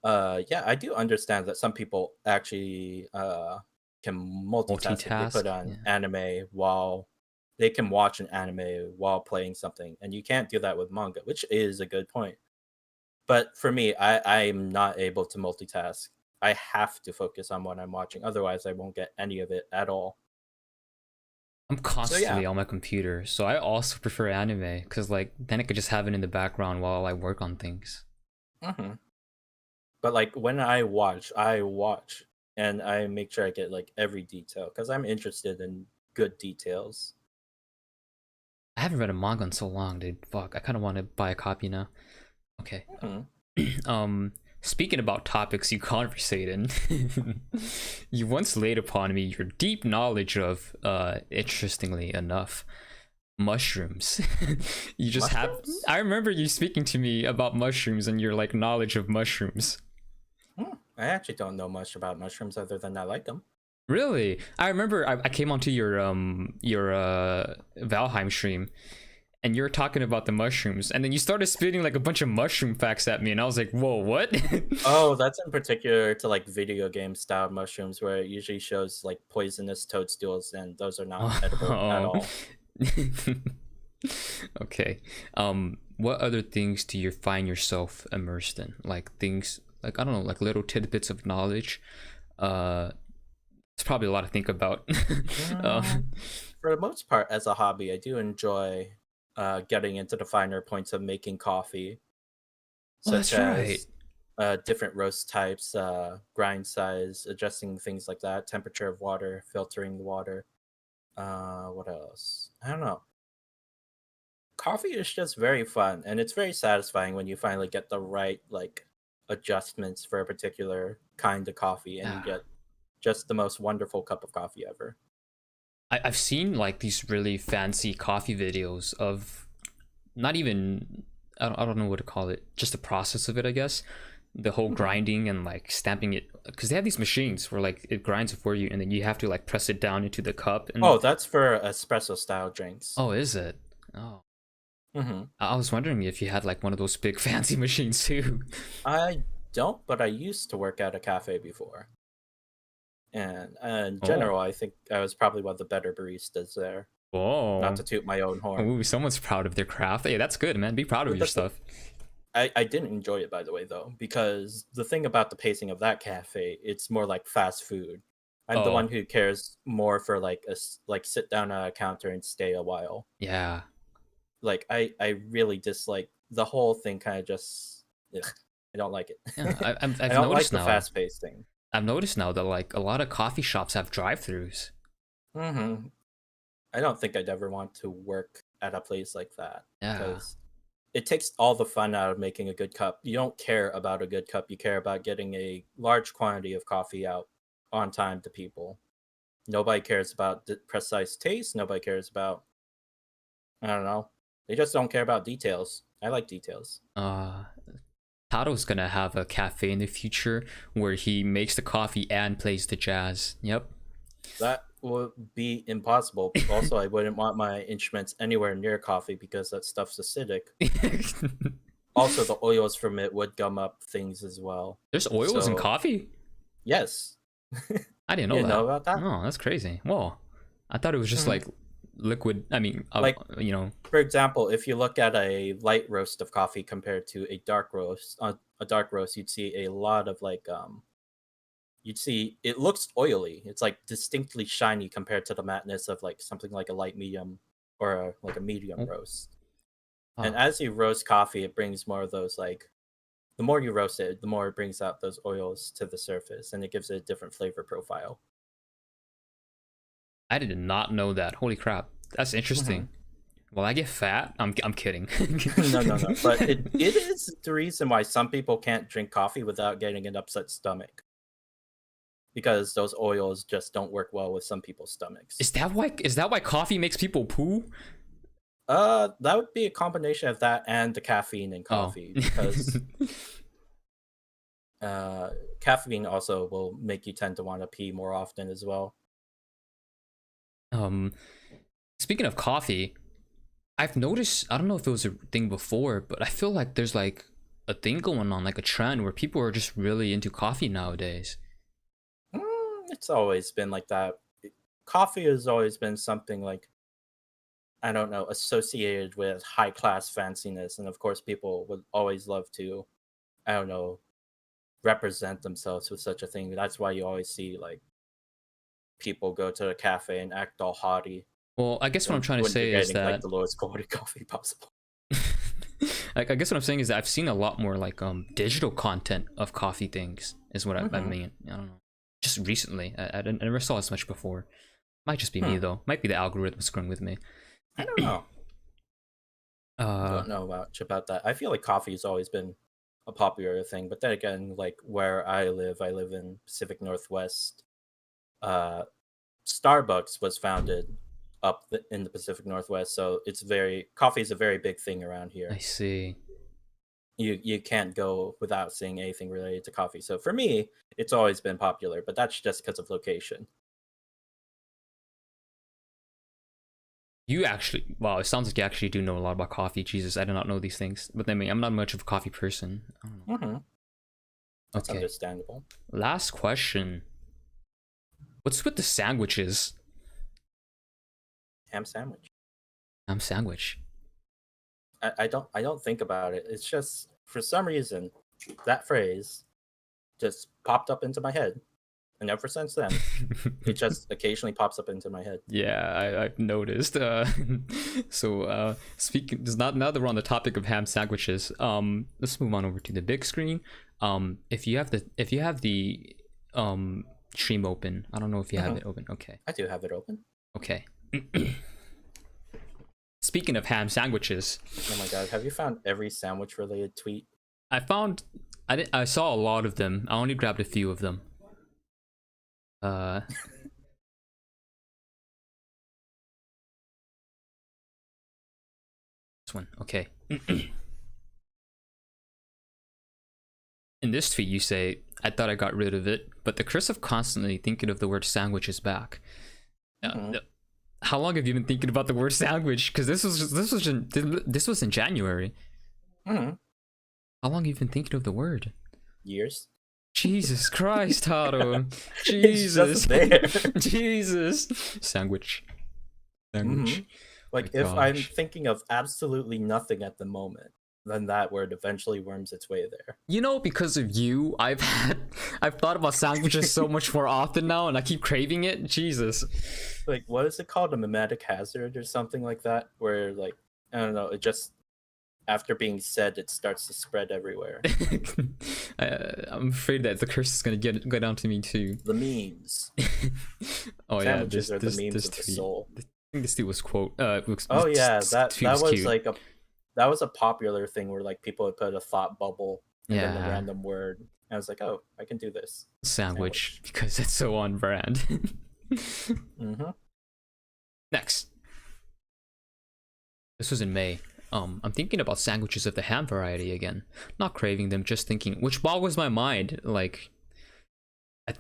Yeah, I do understand that some people actually can multitask if they put on anime while they can watch an anime while playing something, and you can't do that with manga, which is a good point. But for me, I'm not able to multitask. I have to focus on what I'm watching, otherwise I won't get any of it at all. I'm constantly on my computer, so I also prefer anime because like then I could just have it in the background while I work on things. But like when I watch and I make sure I get like every detail because I'm interested in good details. I haven't read a manga in so long, dude. Fuck, I kind of want to buy a copy now. Okay. Speaking about topics you conversate in, you once laid upon me your deep knowledge of, interestingly enough, mushrooms. You just have. I remember you speaking to me about mushrooms and your like knowledge of mushrooms. I actually don't know much about mushrooms other than I like them. Really? I remember I came onto your Valheim stream. And you're talking about the mushrooms, and then you started spitting like a bunch of mushroom facts at me, and I was like, "Whoa, what?" Oh, that's in particular to like video game style mushrooms, where it usually shows like poisonous toadstools, and those are not edible at all. Okay. What other things do you find yourself immersed in? Like things, like I don't know, like little tidbits of knowledge. It's probably a lot to think about. For the most part, as a hobby, I do enjoy getting into the finer points of making coffee, such as different roast types, grind size, adjusting things like that, temperature of water, filtering the water. What else? I don't know. Coffee is just very fun, and it's very satisfying when you finally get the right like adjustments for a particular kind of coffee, and you get just the most wonderful cup of coffee ever. I've seen like these really fancy coffee videos of not even I don't know what to call it, just the process of it, I guess. The whole grinding and like stamping it, because they have these machines where like it grinds it for you and then you have to like press it down into the cup. And that's for espresso style drinks. Oh, is it? Oh. I was wondering if you had like one of those big fancy machines too. I don't, but I used to work at a cafe before. And in general, I think I was probably one of the better baristas there. Oh, not to toot my own horn. Ooh, someone's proud of their craft. Hey, that's good, man. Be proud of your stuff. I didn't enjoy it, by the way, though, because the thing about the pacing of that cafe, it's more like fast food. I'm the one who cares more for like sit down at a counter and stay a while. Yeah. Like I really dislike the whole thing. Kind of just, I don't like it. Yeah, I've I don't like the now. fast-paced thing. I've noticed now that like a lot of coffee shops have drive-throughs. I don't think I'd ever want to work at a place like that. Yeah. Because it takes all the fun out of making a good cup. You don't care about a good cup. You care about getting a large quantity of coffee out on time to people. Nobody cares about the precise taste. Nobody cares about, I don't know. They just don't care about details. I like details. Tato's gonna have a cafe in the future where he makes the coffee and plays the jazz. Yep. That would be impossible. Also, I wouldn't want my instruments anywhere near coffee because that stuff's acidic. Also, the oils from it would gum up things as well. There's oils in coffee? Yes. I didn't know that. You know about that? Oh, that's crazy. Whoa. I thought it was just like liquid. I mean, like, you know. For example, if you look at a light roast of coffee compared to a dark roast, you'd see a lot of like you'd see it looks oily. It's like distinctly shiny compared to the mattness of like something like a light medium or like a medium roast. And as you roast coffee, it brings more of those like, the more you roast it, the more it brings out those oils to the surface, and it gives it a different flavor profile. I did not know that. Holy crap. That's interesting. Well, I get fat. I'm kidding. No. But it is the reason why some people can't drink coffee without getting an upset stomach. Because those oils just don't work well with some people's stomachs. Is that why coffee makes people poo? That would be a combination of that and the caffeine in coffee. Because caffeine also will make you tend to want to pee more often as well. Speaking of coffee, I've noticed, I don't know if it was a thing before, but I feel like there's like a thing going on, like a trend where people are just really into coffee nowadays. It's always been like that. Coffee has always been something like, I don't know, associated with high class fanciness. And of course, people would always love to, I don't know, represent themselves with such a thing. That's why you always see like people go to a cafe and act all haughty. Well, I guess what I'm trying to say is that like the lowest quality coffee possible. Like, I guess what I'm saying is that I've seen a lot more like digital content of coffee things is what I mean. I don't know. Just recently, I never saw as much before. Might just be me though. Might be the algorithm screwing with me. I don't know. I don't know much about that. I feel like coffee has always been a popular thing, but then again, like where I live in Pacific Northwest. Starbucks was founded up in the Pacific Northwest, so coffee is a very big thing around here. I see. You can't go without seeing anything related to coffee. So for me, it's always been popular, but that's just because of location. You actually, wow, it sounds like you actually do know a lot about coffee. Jesus, I do not know these things. But I mean, I'm not much of a coffee person. I don't know. That's understandable. Last question. What's with the sandwiches? Ham sandwich. Ham sandwich. I don't think about it. It's just for some reason that phrase just popped up into my head, and ever since then, it just occasionally pops up into my head. Yeah, I've noticed. So speaking, now that we're on the topic of ham sandwiches, let's move on over to the big screen. If you have the stream open, I don't know if you have it open. Okay, I do have it open. Okay. Speaking of ham sandwiches, oh my god, have you found every sandwich related tweet? I saw a lot of them. I only grabbed a few of them. This one, okay. In this tweet you say, I thought I got rid of it, but the curse of constantly thinking of the word sandwich is back. How long have you been thinking about the word sandwich? Because this was in January. How long have you been thinking of the word? Years. Jesus Christ, Tato. Jesus. Jesus. Sandwich. Like, if I'm thinking of absolutely nothing at the moment, then that word eventually worms its way there. You know, because of you, I've thought about sandwiches so much more often now, and I keep craving it. Jesus. Like, what is it called? A mimetic hazard or something like that? Where, like, I don't know, it just, after being said, it starts to spread everywhere. I'm afraid that the curse is going to go down to me too. The memes. Oh Sandwiches yeah, are the memes of the soul. I think this dude was that was a popular thing where like people would put a thought bubble and then a random word. And I was like, oh, I can do this. Sandwich. Because it's so on brand. Next. This was in May. I'm thinking about sandwiches of the ham variety again. Not craving them, just thinking, which boggles my mind. Like,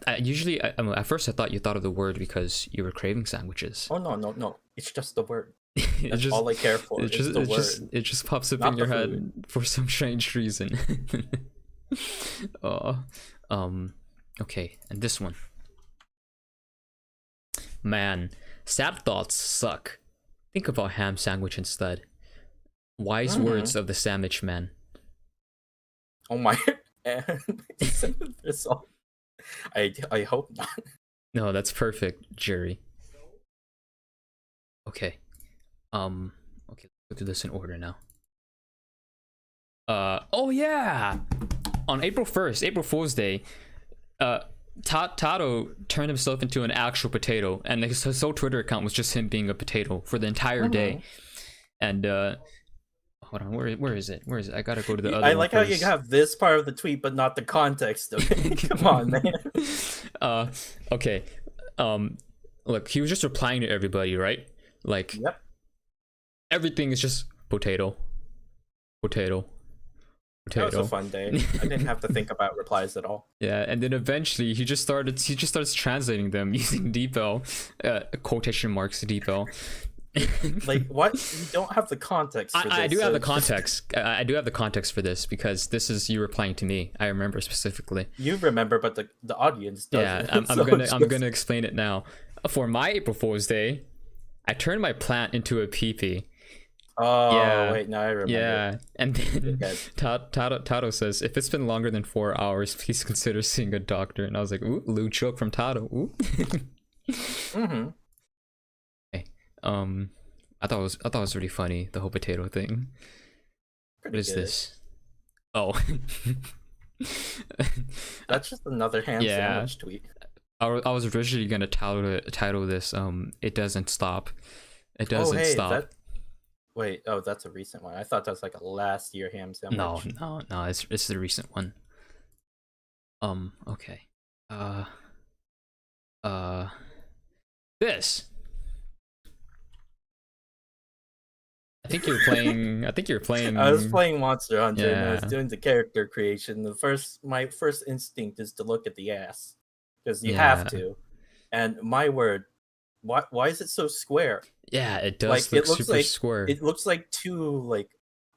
I usually, at first I thought you thought of the word because you were craving sandwiches. Oh, no. It's just the word. That's all I care for. It just pops up in your head for some strange reason. Okay, and this one. Man, sad thoughts suck. Think about ham sandwich instead. Wise words of the sandwich man. Oh my! I hope not. No, that's perfect, Jerry. Okay. Okay, let's go through this in order now. Oh yeah! On April 1st, April Fool's Day, Tato turned himself into an actual potato, and his whole Twitter account was just him being a potato for the entire day. And hold on, where is it? Where is it? I gotta go to the other I one like how you first. have this part of the tweet, but not the context of it. Come on, man. Okay. Look, he was just replying to everybody, right? Like, Yep. everything is just potato, potato, That was a potato. fun day. I didn't have to think about replies at all. Yeah, and then eventually he just starts translating them using DeepL, quotation marks DeepL. Like, what? You don't have the context for this. I do so have the it's just- context. I do have the context for this because this is you replying to me. I remember specifically. You remember, but the audience doesn't. Yeah, I'm So gonna it's I'm just- gonna explain it now. For my April Fool's Day, I turned my plant into a peepee. Oh, Yeah. wait, now I remember. Yeah, and then Okay. Tato says, if it's been longer than 4 hours, please consider seeing a doctor. And I was like, ooh, lewd joke from Tato. Ooh. Mm-hmm. Okay. I thought it was really funny, the whole potato thing. Pretty What is good. this? Oh. That's just another ham Yeah. sandwich tweet. I was originally gonna title this it doesn't stop. It Oh, doesn't hey, stop. wait. Oh, that's a recent one. I thought that was like a last year ham sandwich. No, it's the recent one. Okay. This. I think you're playing. I was playing Monster Hunter and I was Yeah. doing the character creation. My first instinct is to look at the ass because you Yeah. have to. And my word, why is it so square? Yeah, it does Like, look it looks super like- square. It looks like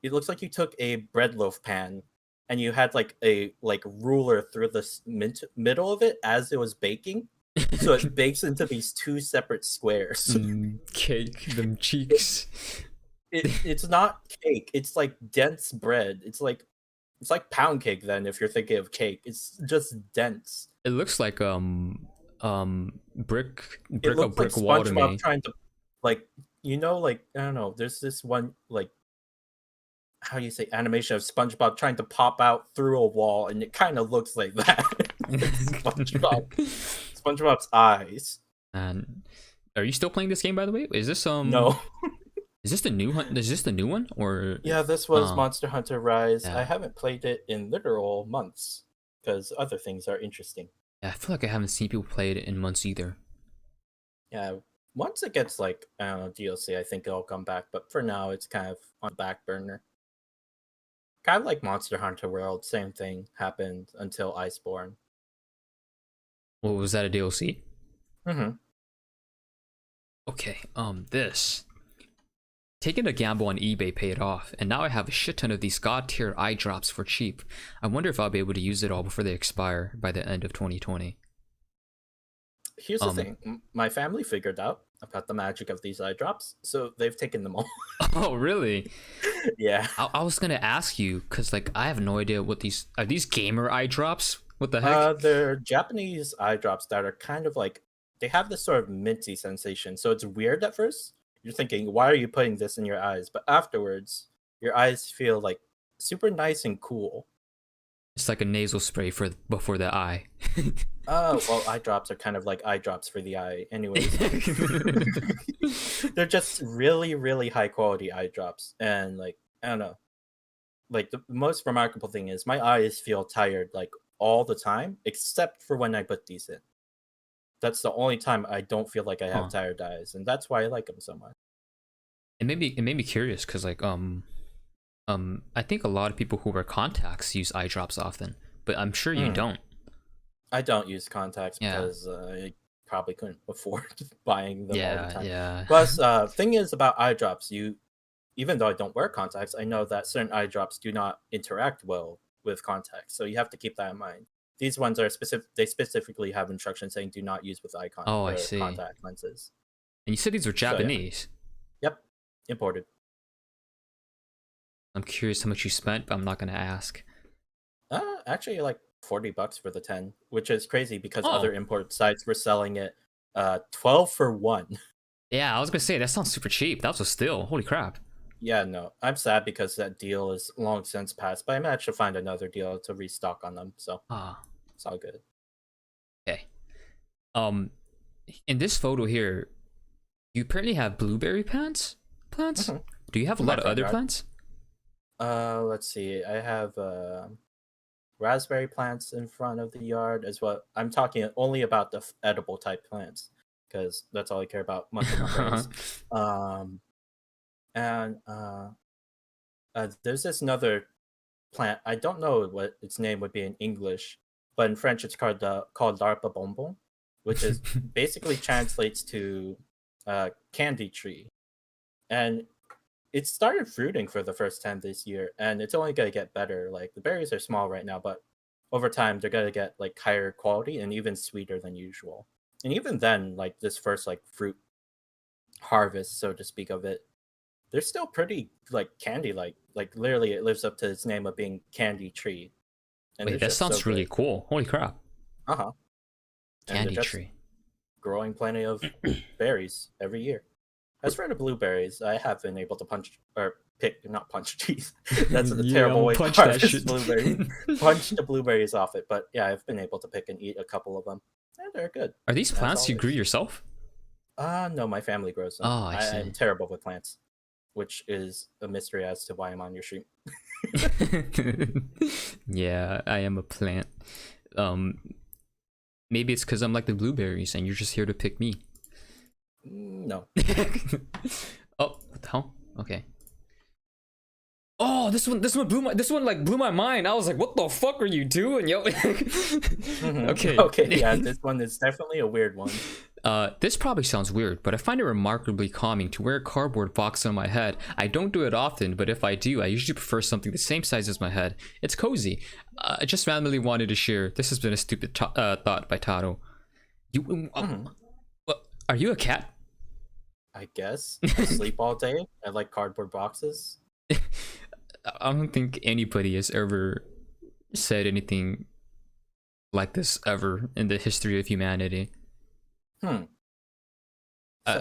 it looks like you took a bread loaf pan and you had like a ruler through the middle of it as it was baking, so it bakes into these two separate squares. Cake them cheeks. It's not cake. It's like dense bread. It's like pound cake. Then, if you're thinking of cake, it's just dense. It looks like It brick looks like wall to SpongeBob me. trying to I don't know. There's this one how do you say animation of SpongeBob trying to pop out through a wall, and it kind of looks like that. SpongeBob's eyes. And are you still playing this game, by the way? Is this No. Is this the new one? Is this the new one or? Yeah, this was Oh. Monster Hunter Rise. Yeah. I haven't played it in literal months because other things are interesting. Yeah, I feel like I haven't seen people play it in months either. Yeah, once it gets I don't know, DLC, I think it'll come back. But for now, it's kind of on back burner. Kind of like Monster Hunter World, same thing happened until Iceborne. What was that, a DLC? Mm-hmm. Okay, this. Taking a gamble on eBay paid off, and now I have a shit ton of these god tier eye drops for cheap. I wonder if I'll be able to use it all before they expire by the end of 2020. Here's the thing: my family figured out about the magic of these eye drops, so they've taken them all. Oh, really? Yeah. I was gonna ask you, cause I have no idea what these are. These gamer eye drops? What the heck? They're Japanese eye drops that are kind of they have this sort of minty sensation. So it's weird at first. You're thinking, why are you putting this in your eyes? But afterwards, your eyes feel super nice and cool. It's like a nasal spray before the eye. Oh, well, eye drops are kind of like eye drops for the eye. Anyways, they're just really, really high quality eye drops. And I don't know. The most remarkable thing is my eyes feel tired all the time, except for when I put these in. That's the only time I don't feel like I have tired eyes, and that's why I like them so much. It made me curious because I think a lot of people who wear contacts use eye drops often, but I'm sure you don't. I don't use contacts Yeah. because I probably couldn't afford buying them all the time. Yeah. Plus, thing is about eye drops, even though I don't wear contacts, I know that certain eye drops do not interact well with contacts, so you have to keep that in mind. These ones are they specifically have instructions saying do not use with eye contact. Oh, I see. Contact lenses. And you said these were Japanese. Yep, imported. I'm curious how much you spent, but I'm not gonna ask. Actually, $40 for the 10, which is crazy because Oh. other import sites were selling it 12 for 1. Yeah, I was gonna say that sounds super cheap. That was a steal. Holy crap. Yeah, no, I'm sad because that deal is long since passed, but I managed to find another deal to restock on them, so it's all good. Okay. In this photo here, you apparently have blueberry plants. Mhm. Do you have a My lot of other front plants? Let's see. I have raspberry plants in front of the yard as well. I'm talking only about the edible type plants because that's all I care about. Mushroom berries. Um, and there's this another plant. I don't know what its name would be in English, but in French it's called l'arbre bonbon, which is basically translates to candy tree. And it started fruiting for the first time this year, and it's only gonna get better. Like the berries are small right now, but over time they're gonna get like higher quality and even sweeter than usual. And even then, like this first like fruit harvest, so to speak, of it, they're still pretty like candy like literally it lives up to its name of being candy tree. And Wait, they're that just so sounds really good. cool. Holy crap. Uh-huh. And they're Candy just tree. growing plenty of berries every year. As for the blueberries, I have been able to not punch, jeez. That's a Yeah, terrible I'll way to punch that harvest shit. blueberries. Punch the blueberries off it, but yeah, I've been able to pick and eat a couple of them. And they're good. Are these As plants you grew always. yourself? No, my family grows them. Oh, I see. I'm terrible with plants, which is a mystery as to why I'm on your stream. Yeah, I am a plant. Maybe it's because I'm like the blueberries and you're just here to pick me. No. Oh, what the hell? Okay. Oh, this one blew my mind. I was like, what the fuck are you doing, yo? Okay. Okay, yeah, this one is definitely a weird one. This probably sounds weird, but I find it remarkably calming to wear a cardboard box on my head. I don't do it often, but if I do, I usually prefer something the same size as my head. It's cozy. I just randomly wanted to share. This has been a stupid thought by Tato. What, are you a cat? I guess. I sleep all day. I like cardboard boxes. I don't think anybody has ever said anything like this ever in the history of humanity.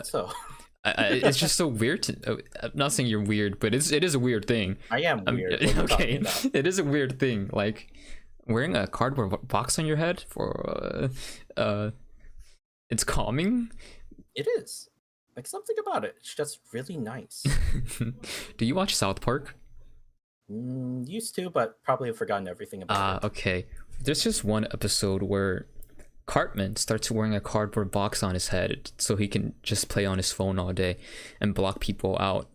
So. It's just so weird. I'm not saying you're weird, but it is a weird thing. I am weird. What are you Okay, talking about? it is a weird thing. Like wearing a cardboard box on your head for it's calming. It is. Like something about it. It's just really nice. Do you watch South Park? Used to, but probably have forgotten everything about it. Okay. There's just one episode where Cartman starts wearing a cardboard box on his head so he can just play on his phone all day and block people out.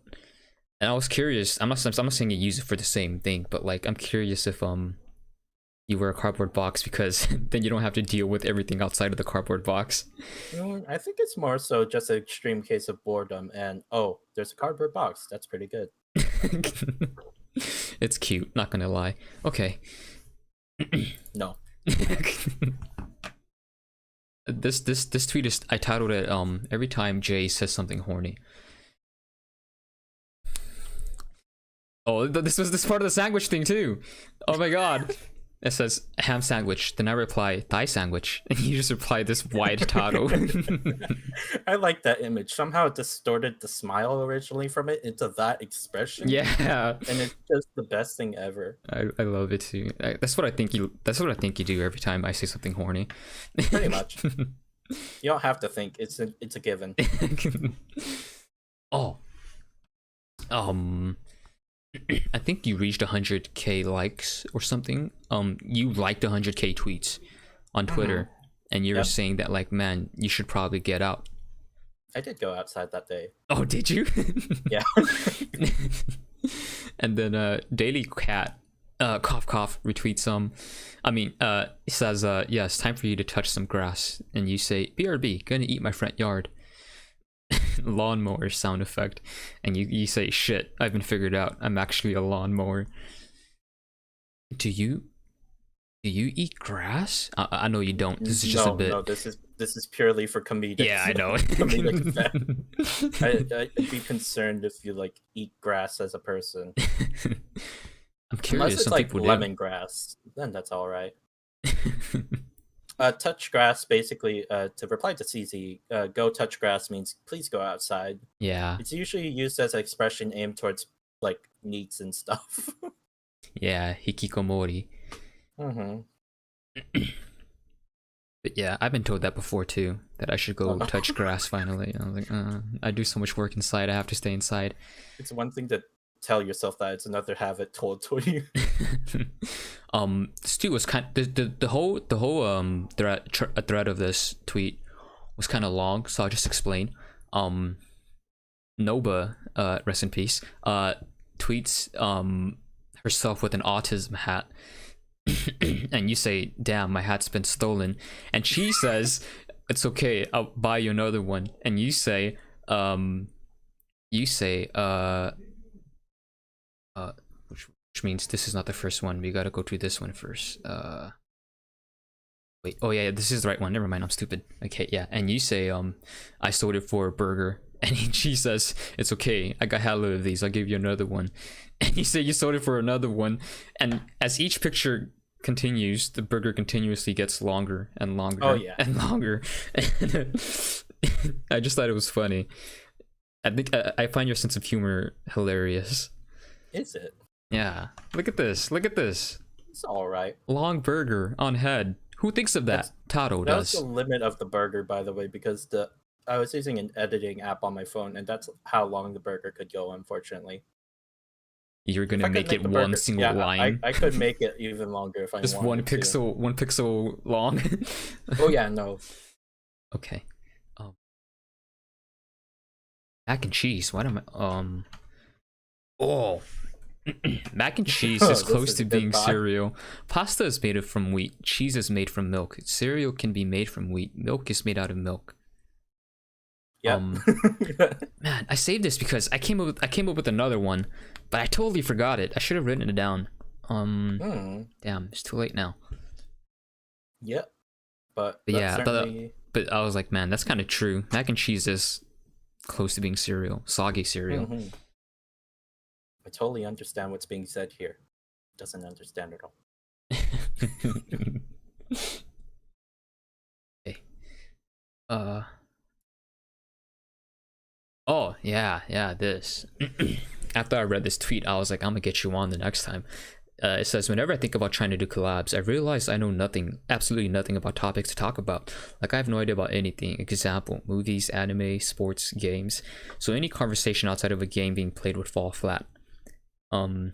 And I was curious. I'm not saying you use it for the same thing, but like I'm curious if you wear a cardboard box because then you don't have to deal with everything outside of the cardboard box. I think it's more so just an extreme case of boredom and oh, there's a cardboard box. That's pretty good. It's cute, not gonna lie. Okay. No. This tweet is, I titled it every time Jay says something horny. Oh, this was this part of the sandwich thing too. Oh my god. It says ham sandwich. Then I reply thigh sandwich, and you just reply this wide Tato. I like that image. Somehow it distorted the smile originally from it into that expression. Yeah, and it's just the best thing ever. I love it too. That's what I think you do every time I say something horny. Pretty much. You don't have to think. It's a given. Oh. I think you reached 100k likes or something. You liked 100k tweets on Twitter, and you were saying that like, man, you should probably get out. I did go outside that day. Oh, did you? Yeah. And then Daily Cat, cough cough, retweets he says, yes, time for you to touch some grass, and you say, BRB, gonna eat my front yard. Lawnmower sound effect, and you say, shit, I've been figured out, I'm actually a lawnmower. Do you eat grass? I know you don't. This is just a bit. No, this is purely for comedic. Yeah, I know. Comedic effect. I'd be concerned if you like eat grass as a person. I'm curious. Unless it's some like people lemongrass, then that's all right. Touch grass, basically, to reply to CZ, go touch grass means please go outside. Yeah. It's usually used as an expression aimed towards like needs and stuff. Yeah, hikikomori. But yeah, I've been told that before too, that I should go touch grass finally. I was like, I do so much work inside, I have to stay inside. It's one thing to tell yourself that, it's another have it told to you. This tweet was kind the whole thread of this tweet was kind of long, so I'll just explain. Noba, rest in peace, tweets herself with an autism hat. And you say, damn, my hat's been stolen. And she says, it's okay, I'll buy you another one. And you say, which means this is not the first one. We gotta go to this one first. Wait, oh yeah, this is the right one. Never mind, I'm stupid. Okay, yeah. And you say, I sold it for a burger. And she says, it's okay, I got hella of these, I'll give you another one. And you say you sold it for another one. And as each picture continues, the burger continuously gets longer and longer and longer. I just thought it was funny. I think I find your sense of humor hilarious. Is it? Yeah. Look at this. Look at this. It's all right. Long burger on head. Who thinks of that? Tato does. That's the limit of the burger, by the way, because I was using an editing app on my phone, and that's how long the burger could go, unfortunately. You're gonna make it one single line? I could make it even longer if I wanted to. Just one pixel long? Oh yeah, no. Okay. Mac and cheese. What am I? Oh. Mac and cheese is close to being cereal. Pasta is made from wheat. Cheese is made from milk. Cereal can be made from wheat. Milk is made out of milk. Yeah. Man, I saved this because I came up with another one, but I totally forgot it. I should have written it down. Damn, it's too late now. Yep. But yeah, certainly... but I was like, man, that's kind of true. Mac and cheese is close to being cereal, soggy cereal. I totally understand what's being said here. Doesn't understand at all. Okay. Oh yeah, this. After I read this tweet, I was like, I'm gonna get you on the next time. It says, whenever I think about trying to do collabs, I realize I know absolutely nothing about topics to talk about. Like, I have no idea about anything. Example, movies, anime, sports, games. So any conversation outside of a game being played would fall flat. And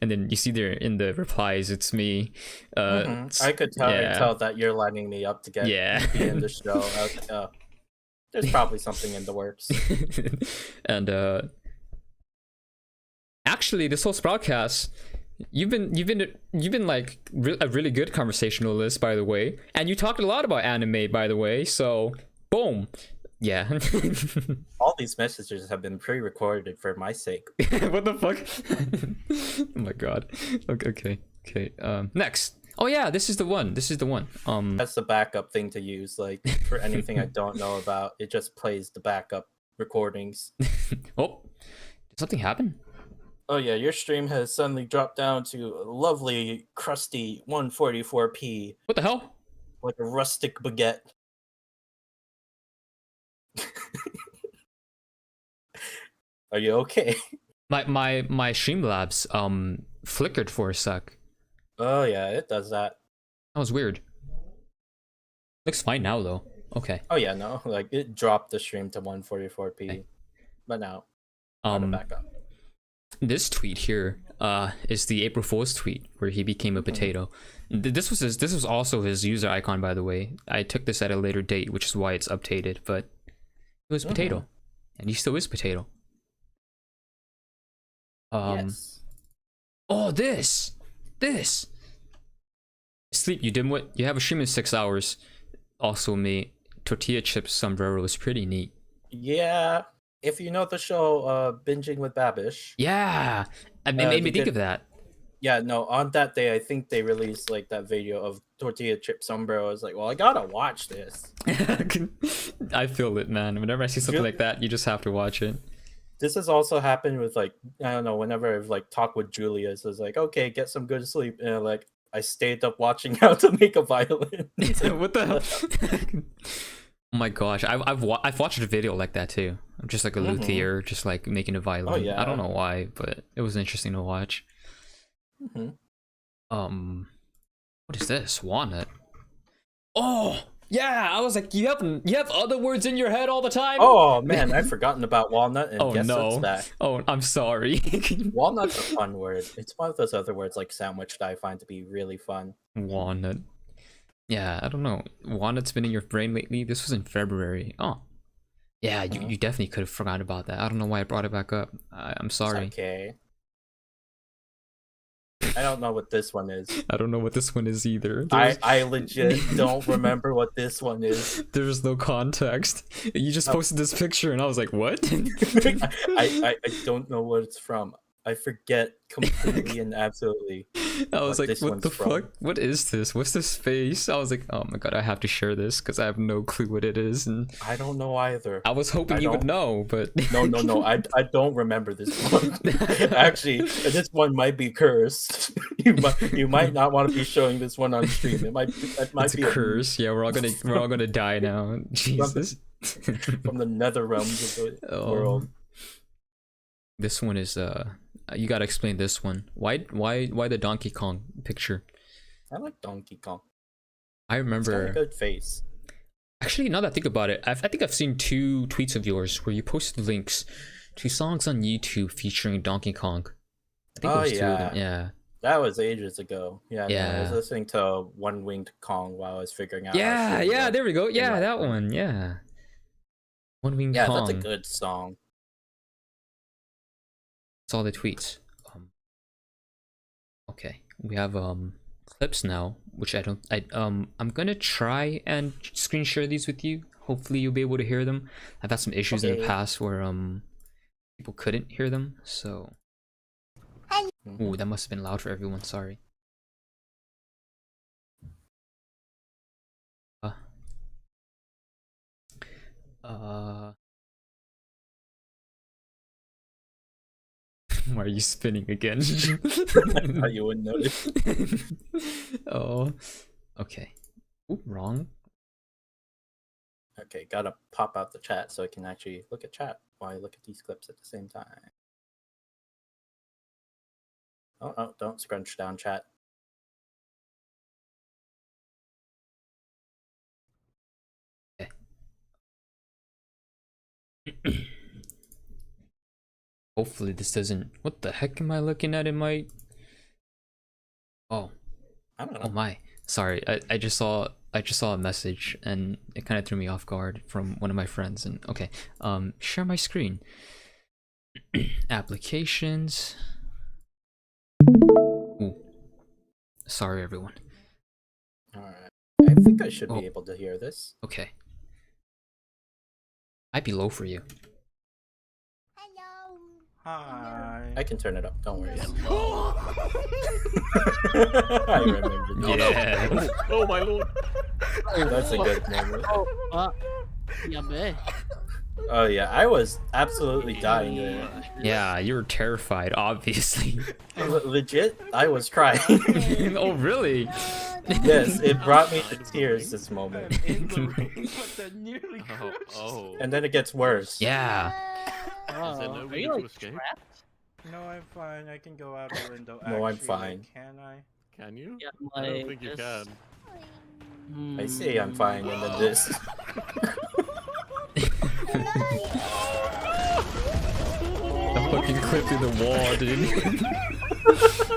then you see there in the replies, it's me. I could tell that you're lining me up to get be in the show. I was like, oh, there's probably something in the works. And actually, this whole Sproutcast, you've been like a really good conversationalist, by the way, and you talked a lot about anime, by the way. So boom. Yeah. All these messages have been pre-recorded for my sake. What the fuck? Oh my god. Okay. Next. Oh yeah, this is the one. That's the backup thing to use. Like, for anything I don't know about, it just plays the backup recordings. Oh, did something happen? Oh yeah, your stream has suddenly dropped down to a lovely, crusty 144p. What the hell? Like a rustic baguette. Are you okay? My Streamlabs flickered for a sec. Oh yeah, it does that. That was weird. Looks fine now though. Okay. Oh yeah, no, like it dropped the stream to 144p, okay. But now back up. This tweet here is the April Fool's tweet where he became a potato. This was also his user icon, by the way. I took this at a later date, which is why it's updated, but it was potato, and he still is potato. Yes. Oh, this. Sleep, you dimwit. You have a stream in 6 hours. Also, me. Tortilla chip sombrero is pretty neat. Yeah. If you know the show, Binging with Babish. Yeah. It made me think of that. Yeah, no, on that day, I think they released like that video of tortilla chip sombrero. I was like, well, I gotta watch this. I feel it, man. Whenever I see something like that, you just have to watch it. This has also happened with, like, I don't know, whenever I've like talked with Julia, so it's like, okay, get some good sleep. And like, I stayed up watching How to Make a Violin. What the hell? Oh my gosh, I've watched a video like that too. I'm just like a luthier, just like making a violin. Oh, yeah. I don't know why, but it was interesting to watch. What is this? Walnut. Oh yeah, I was like, you have other words in your head all the time. Oh man, I've forgotten about walnut, and Oh guess no. what's back. Oh, I'm sorry. Walnut's a fun word. It's one of those other words like sandwich that I find to be really fun. Walnut. Yeah, I don't know. Walnut's been in your brain lately. This was in February. Oh. Yeah, you definitely could have forgotten about that. I don't know why I brought it back up. I'm sorry. It's okay. I don't know what this one is. I don't know what this one is either. I legit don't remember what this one is. There's no context. You just posted this picture and I was like, what? I don't know what it's from. I forget completely and absolutely. I was like, this what one's the from. fuck? What is this? What's this face? I was like, oh my god, I have to share this because I have no clue what it is. And I don't know either. I was hoping you would know, but No. I don't remember this one. Actually, this one might be cursed. You might not want to be showing this one on stream. It might it's be a curse. Yeah, we're all gonna die now. Jesus. from the nether realms of the world. This one is you gotta explain this one. Why the Donkey Kong picture? I like Donkey Kong. I It's got remember. a good face. Actually, now that I think about it, I think I've seen 2 tweets of yours where you posted links to songs on YouTube featuring Donkey Kong. I think Oh, it was 2 of yeah. them. Yeah. That was ages ago. Yeah. No, I Yeah. was listening to One Winged Kong while I was figuring out. how Yeah, to yeah, do there we go. Yeah, my that phone. one. Yeah. One Wing Yeah, Kong. that's a good song. That's all the tweets. Okay, we have clips now, which I'm gonna try and screen share these with you. Hopefully you'll be able to hear them. I've had some issues in the Okay. past where people couldn't hear them, so. Ooh, that must have been loud for everyone. Sorry. Why are you spinning again? How you wouldn't notice. Oh, okay. Ooh, wrong. Okay, gotta pop out the chat so I can actually look at chat while I look at these clips at the same time. Oh, don't scrunch down chat. Hopefully this doesn't. What the heck am I looking at in my? Oh, I don't know. oh my. Sorry, I just saw a message and it kind of threw me off guard from one of my friends. And okay, share my screen. Applications. Ooh. Sorry, everyone. Alright. I think I should Oh. be able to hear this. Okay. Might be low for you. Hi. I can turn it up, don't worry. I remember that. Yeah. Oh my lord. That's a good moment. Yabe. Oh yeah, I was absolutely dying there. Yeah, you were terrified, obviously. Legit, I was crying. Oh, really? Yes, it brought me to tears this moment. Oh. And then it gets worse. Yeah. Is there no Are way you to like escape? trapped? No, I'm fine. I can go out the window. No, I'm Actually, fine. Can I? Can you? Yeah, I don't like think you this. can. I say I'm fine, and then this. The fucking clip through the wall, dude.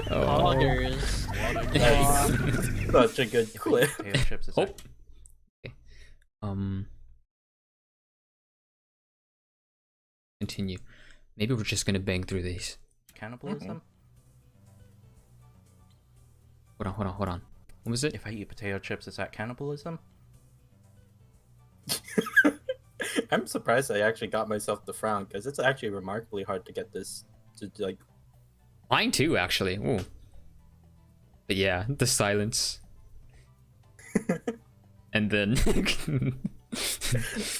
Oh. Poggers. That's such a good clip. Potato chips is Oh. like- Okay. Continue. Maybe we're just gonna bang through these. Cannibalism? Hold on. What was it? If I eat potato chips, is that cannibalism? I'm surprised I actually got myself to frown, because it's actually remarkably hard to get this to, like... Mine too, actually. Ooh. But yeah, the silence. And then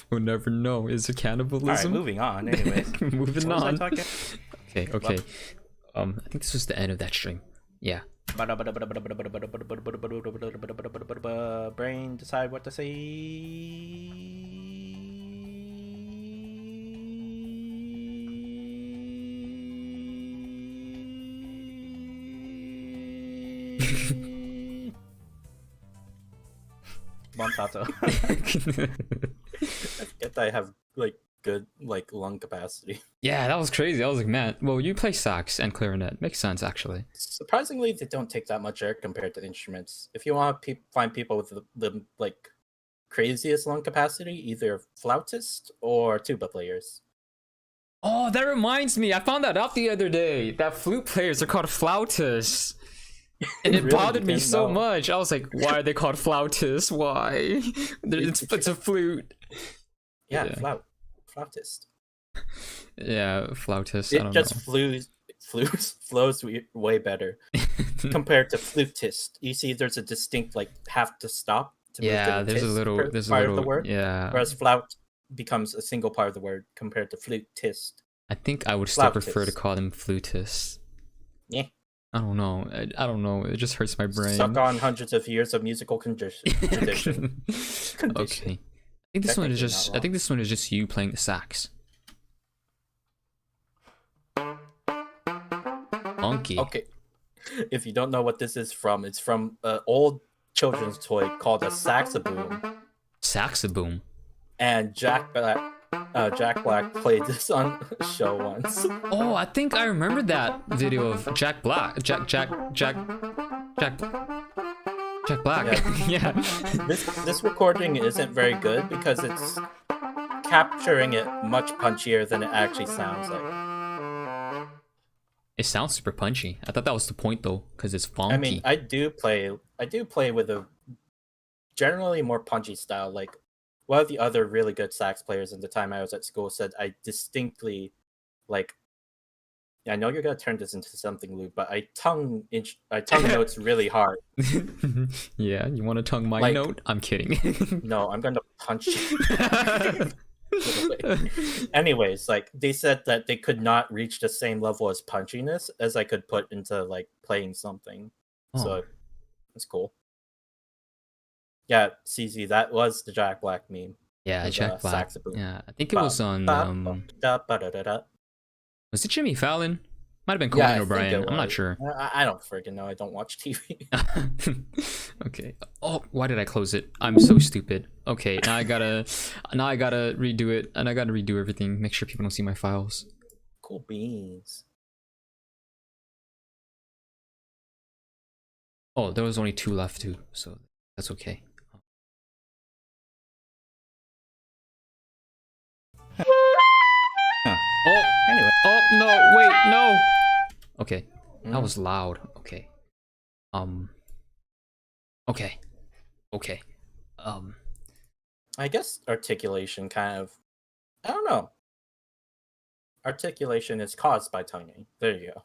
we'll never know. Is it Alright, cannibalism? moving on. Anyways. Moving What was I on. talking? Okay. I think this was the end of that stream. Yeah. Brain, decide what to say. Montato. I forget that I have like good like lung capacity. Yeah, that was crazy. I was like, man, well, you play sax and clarinet. Makes sense, actually. Surprisingly, they don't take that much air compared to instruments. If you want to find people with the like craziest lung capacity, either flautist or tuba players. Oh, that reminds me. I found that out the other day. That flute players are called flautists. And it Really? bothered me Didn't so know. much. I was like, why are they called flautists? Why? It's a flute. Yeah, flautist. Yeah, flautist. I It don't just know. flows way better compared to flutist. You see, there's a distinct like have to stop to move Yeah, to the there's a tis little, part of the word, yeah. whereas flout becomes a single part of the word compared to flutist. I think I would still prefer to Flautist. call them flutists. Yeah. I don't know. I don't know. It just hurts my brain. Suck on hundreds of years of musical tradition. Okay. I think this one is Technically just. not I think this one is just you playing the sax. Funky. Okay. If you don't know what this is from, it's from an old children's toy called a saxaboom. Saxaboom. And Jack Black played this on a show once. Oh, I think I remember that video of Jack Black. Jack Black. Yeah. This recording isn't very good because it's capturing it much punchier than it actually sounds like. It sounds super punchy. I thought that was the point though, because it's funky. I mean, I do play with a generally more punchy style. Like one of the other really good sax players in the time I was at school said I distinctly like. I know you're gonna turn this into something lewd, but I tongue notes really hard. Yeah, you want to tongue my Like- note? I'm kidding. No, I'm gonna punch you. Anyways, like they said that they could not reach the same level as punchiness as I could put into like playing something. Oh. So that's cool. Yeah, CZ, that was the Jack Black meme. Yeah, with, Jack Black. saxophone. Yeah, I think it was on. Was it Jimmy Fallon? Might have been Yeah, Conan I O'Brien. think it I'm not was. sure. I don't freaking know. I don't watch TV. Okay. Oh, why did I close it? I'm so stupid. Okay, now I gotta redo it, and I gotta redo everything. Make sure people don't see my files. Cool beans. Oh, there was only 2 left too, so that's okay. Oh, Anyway, oh no! Wait, no. Okay, that Mm. was loud. Okay. Okay. Okay. I guess articulation kind of. I don't know. Articulation is caused by tonguing. There you go.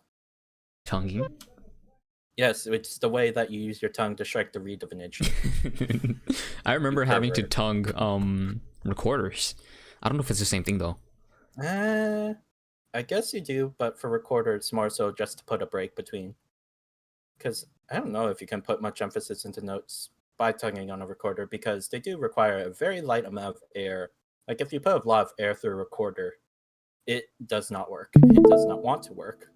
Tonguing. Yes, it's the way that you use your tongue to strike the reed of an instrument. I remember having to pervert. tongue recorders. I don't know if it's the same thing though. I guess you do, but for recorder, it's more so just to put a break between. Because I don't know if you can put much emphasis into notes by tonguing on a recorder, because they do require a very light amount of air. Like if you put a lot of air through a recorder, it does not work. It does not want to work.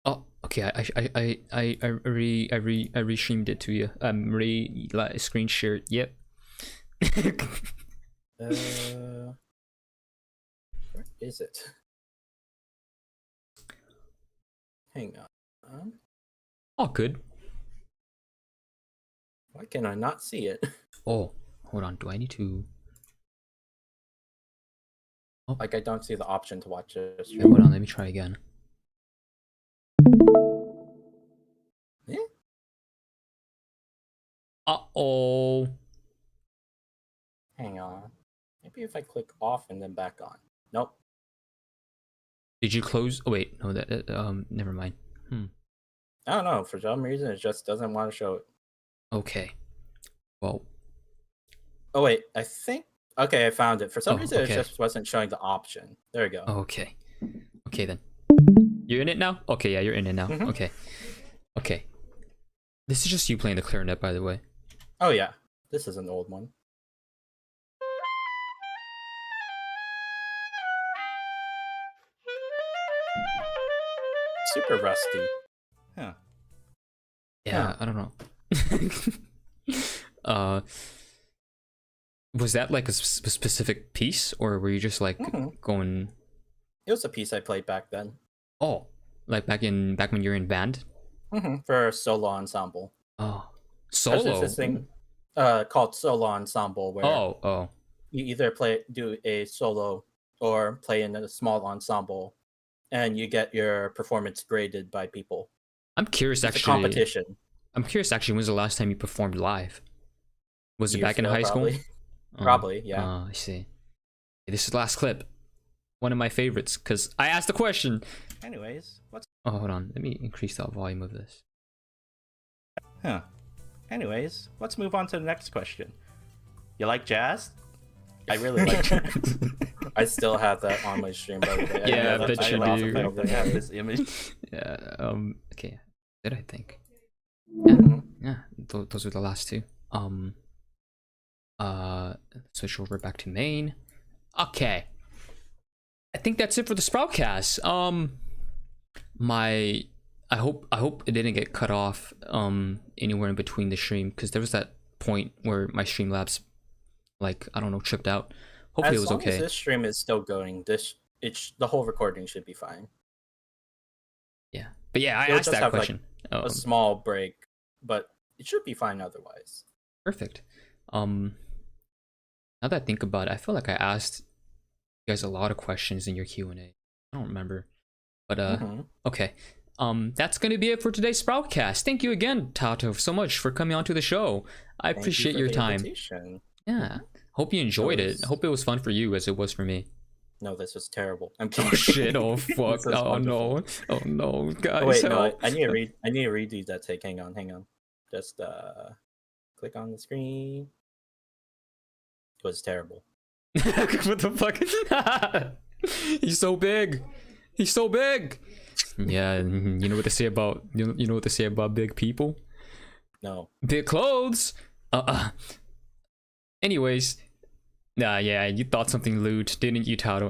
Oh, okay. I restreamed it to you. Screen shared. Yep. Where is it? Hang on. Oh, good. Why can I not see it? Oh, hold on. Do I need to? Like I don't see the option to watch this. Wait, hold on. Let me try again. Yeah. Uh-oh. Hang on. Maybe if I click off and then back on. Nope. Did you close? Oh wait, no. Never mind. I don't know. For some reason, it just doesn't want to show it. Okay. Well. Oh wait, I think. Okay, I found it. For some Oh, reason, okay. it just wasn't showing the option. There we go. Okay. Okay then. You're in it now? Okay, yeah, you're in it now. Mhm. Okay. Okay. This is just you playing the clarinet, by the way. Oh yeah, this is an old one. Super rusty. huh. Yeah, I don't know. Was that like a specific piece, or were you just like going? It was a piece I played back then. Oh, like back when you were in band. For solo ensemble. Oh, There's solo. this thing called solo ensemble where Oh. you either do a solo or play in a small ensemble, and you get your performance graded by people. I'm curious It's actually. a competition. I'm curious actually. When's the last time you performed live? Was it back in high probably. school? Probably, yeah. I see. This is the last clip. One of my favorites, because I asked the question. Anyways, what's Oh, hold on. Let me increase the volume of this. Anyways, let's move on to the next question. You like jazz? I really like jazz. I still have that on my stream, by the way. Yeah, I that should love be- the fact that I have this image. Yeah. Okay. Did I think? Mhm. Yeah. Those are the last two. Switch over back to main. Okay. I think that's it for the Sproutcast. I hope it didn't get cut off anywhere in between the stream, because there was that point where my Streamlabs, like, I don't know, tripped out. Hopefully it was As long okay. as this stream is still going, the whole recording should be fine. Yeah. But yeah, I It'll asked just that have, like, question. A small break, but it should be fine otherwise. Perfect. Now that I think about it, I feel like I asked you guys a lot of questions in your Q&A. I don't remember. But okay. That's gonna be it for today's Sproutcast. Thank you again, Tato, so much for coming onto the show. I Thank you appreciate for your the time. invitation. Yeah. Hope you enjoyed it. was- Hope it was fun for you as it was for me. No, this was terrible. I'm Oh kidding. shit, oh fuck. This was Oh no. wonderful. Oh no, guys. Oh, wait, no, help. I need to redo that take. Hang on. Just click on the screen. It was terrible. What the fuck? He's so big. He's so big. Yeah, you know what they say about you know what they say about big people? No. Big clothes. Anyways, yeah, you thought something lewd, didn't you, Tato?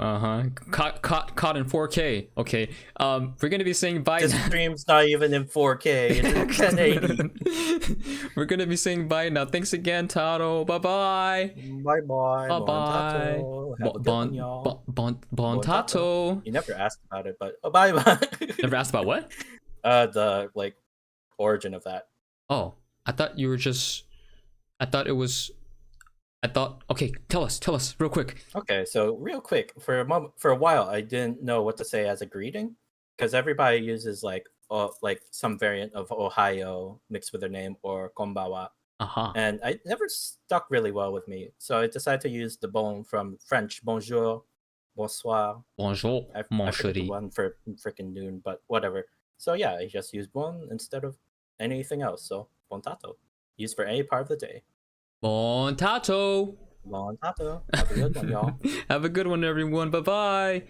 Caught in 4K. Okay. We're gonna be saying bye This now. stream's not even in 4K. It's in 1080. We're gonna be saying bye now. Thanks again, Tato. Bye bye. Bye bye. Bye bye. Have a good one, y'all. Bon Tato. You never asked about it, but bye bye. Never asked about what? The origin of that. Oh, I thought you were just. Okay, tell us real quick. Okay, so real quick, for a while, I didn't know what to say as a greeting, because everybody uses like some variant of Ohio mixed with their name, or konbawa, and it never stuck really well with me. So I decided to use the bon from French, bonjour, bonsoir. Bonjour, mon I forget the chéri. one for freaking noon, but whatever. So yeah, I just used bon instead of anything else. So bon tato, used for any part of the day. Bon Tato. Bon tato. Have a good one, y'all. Have a good one, everyone. Bye bye.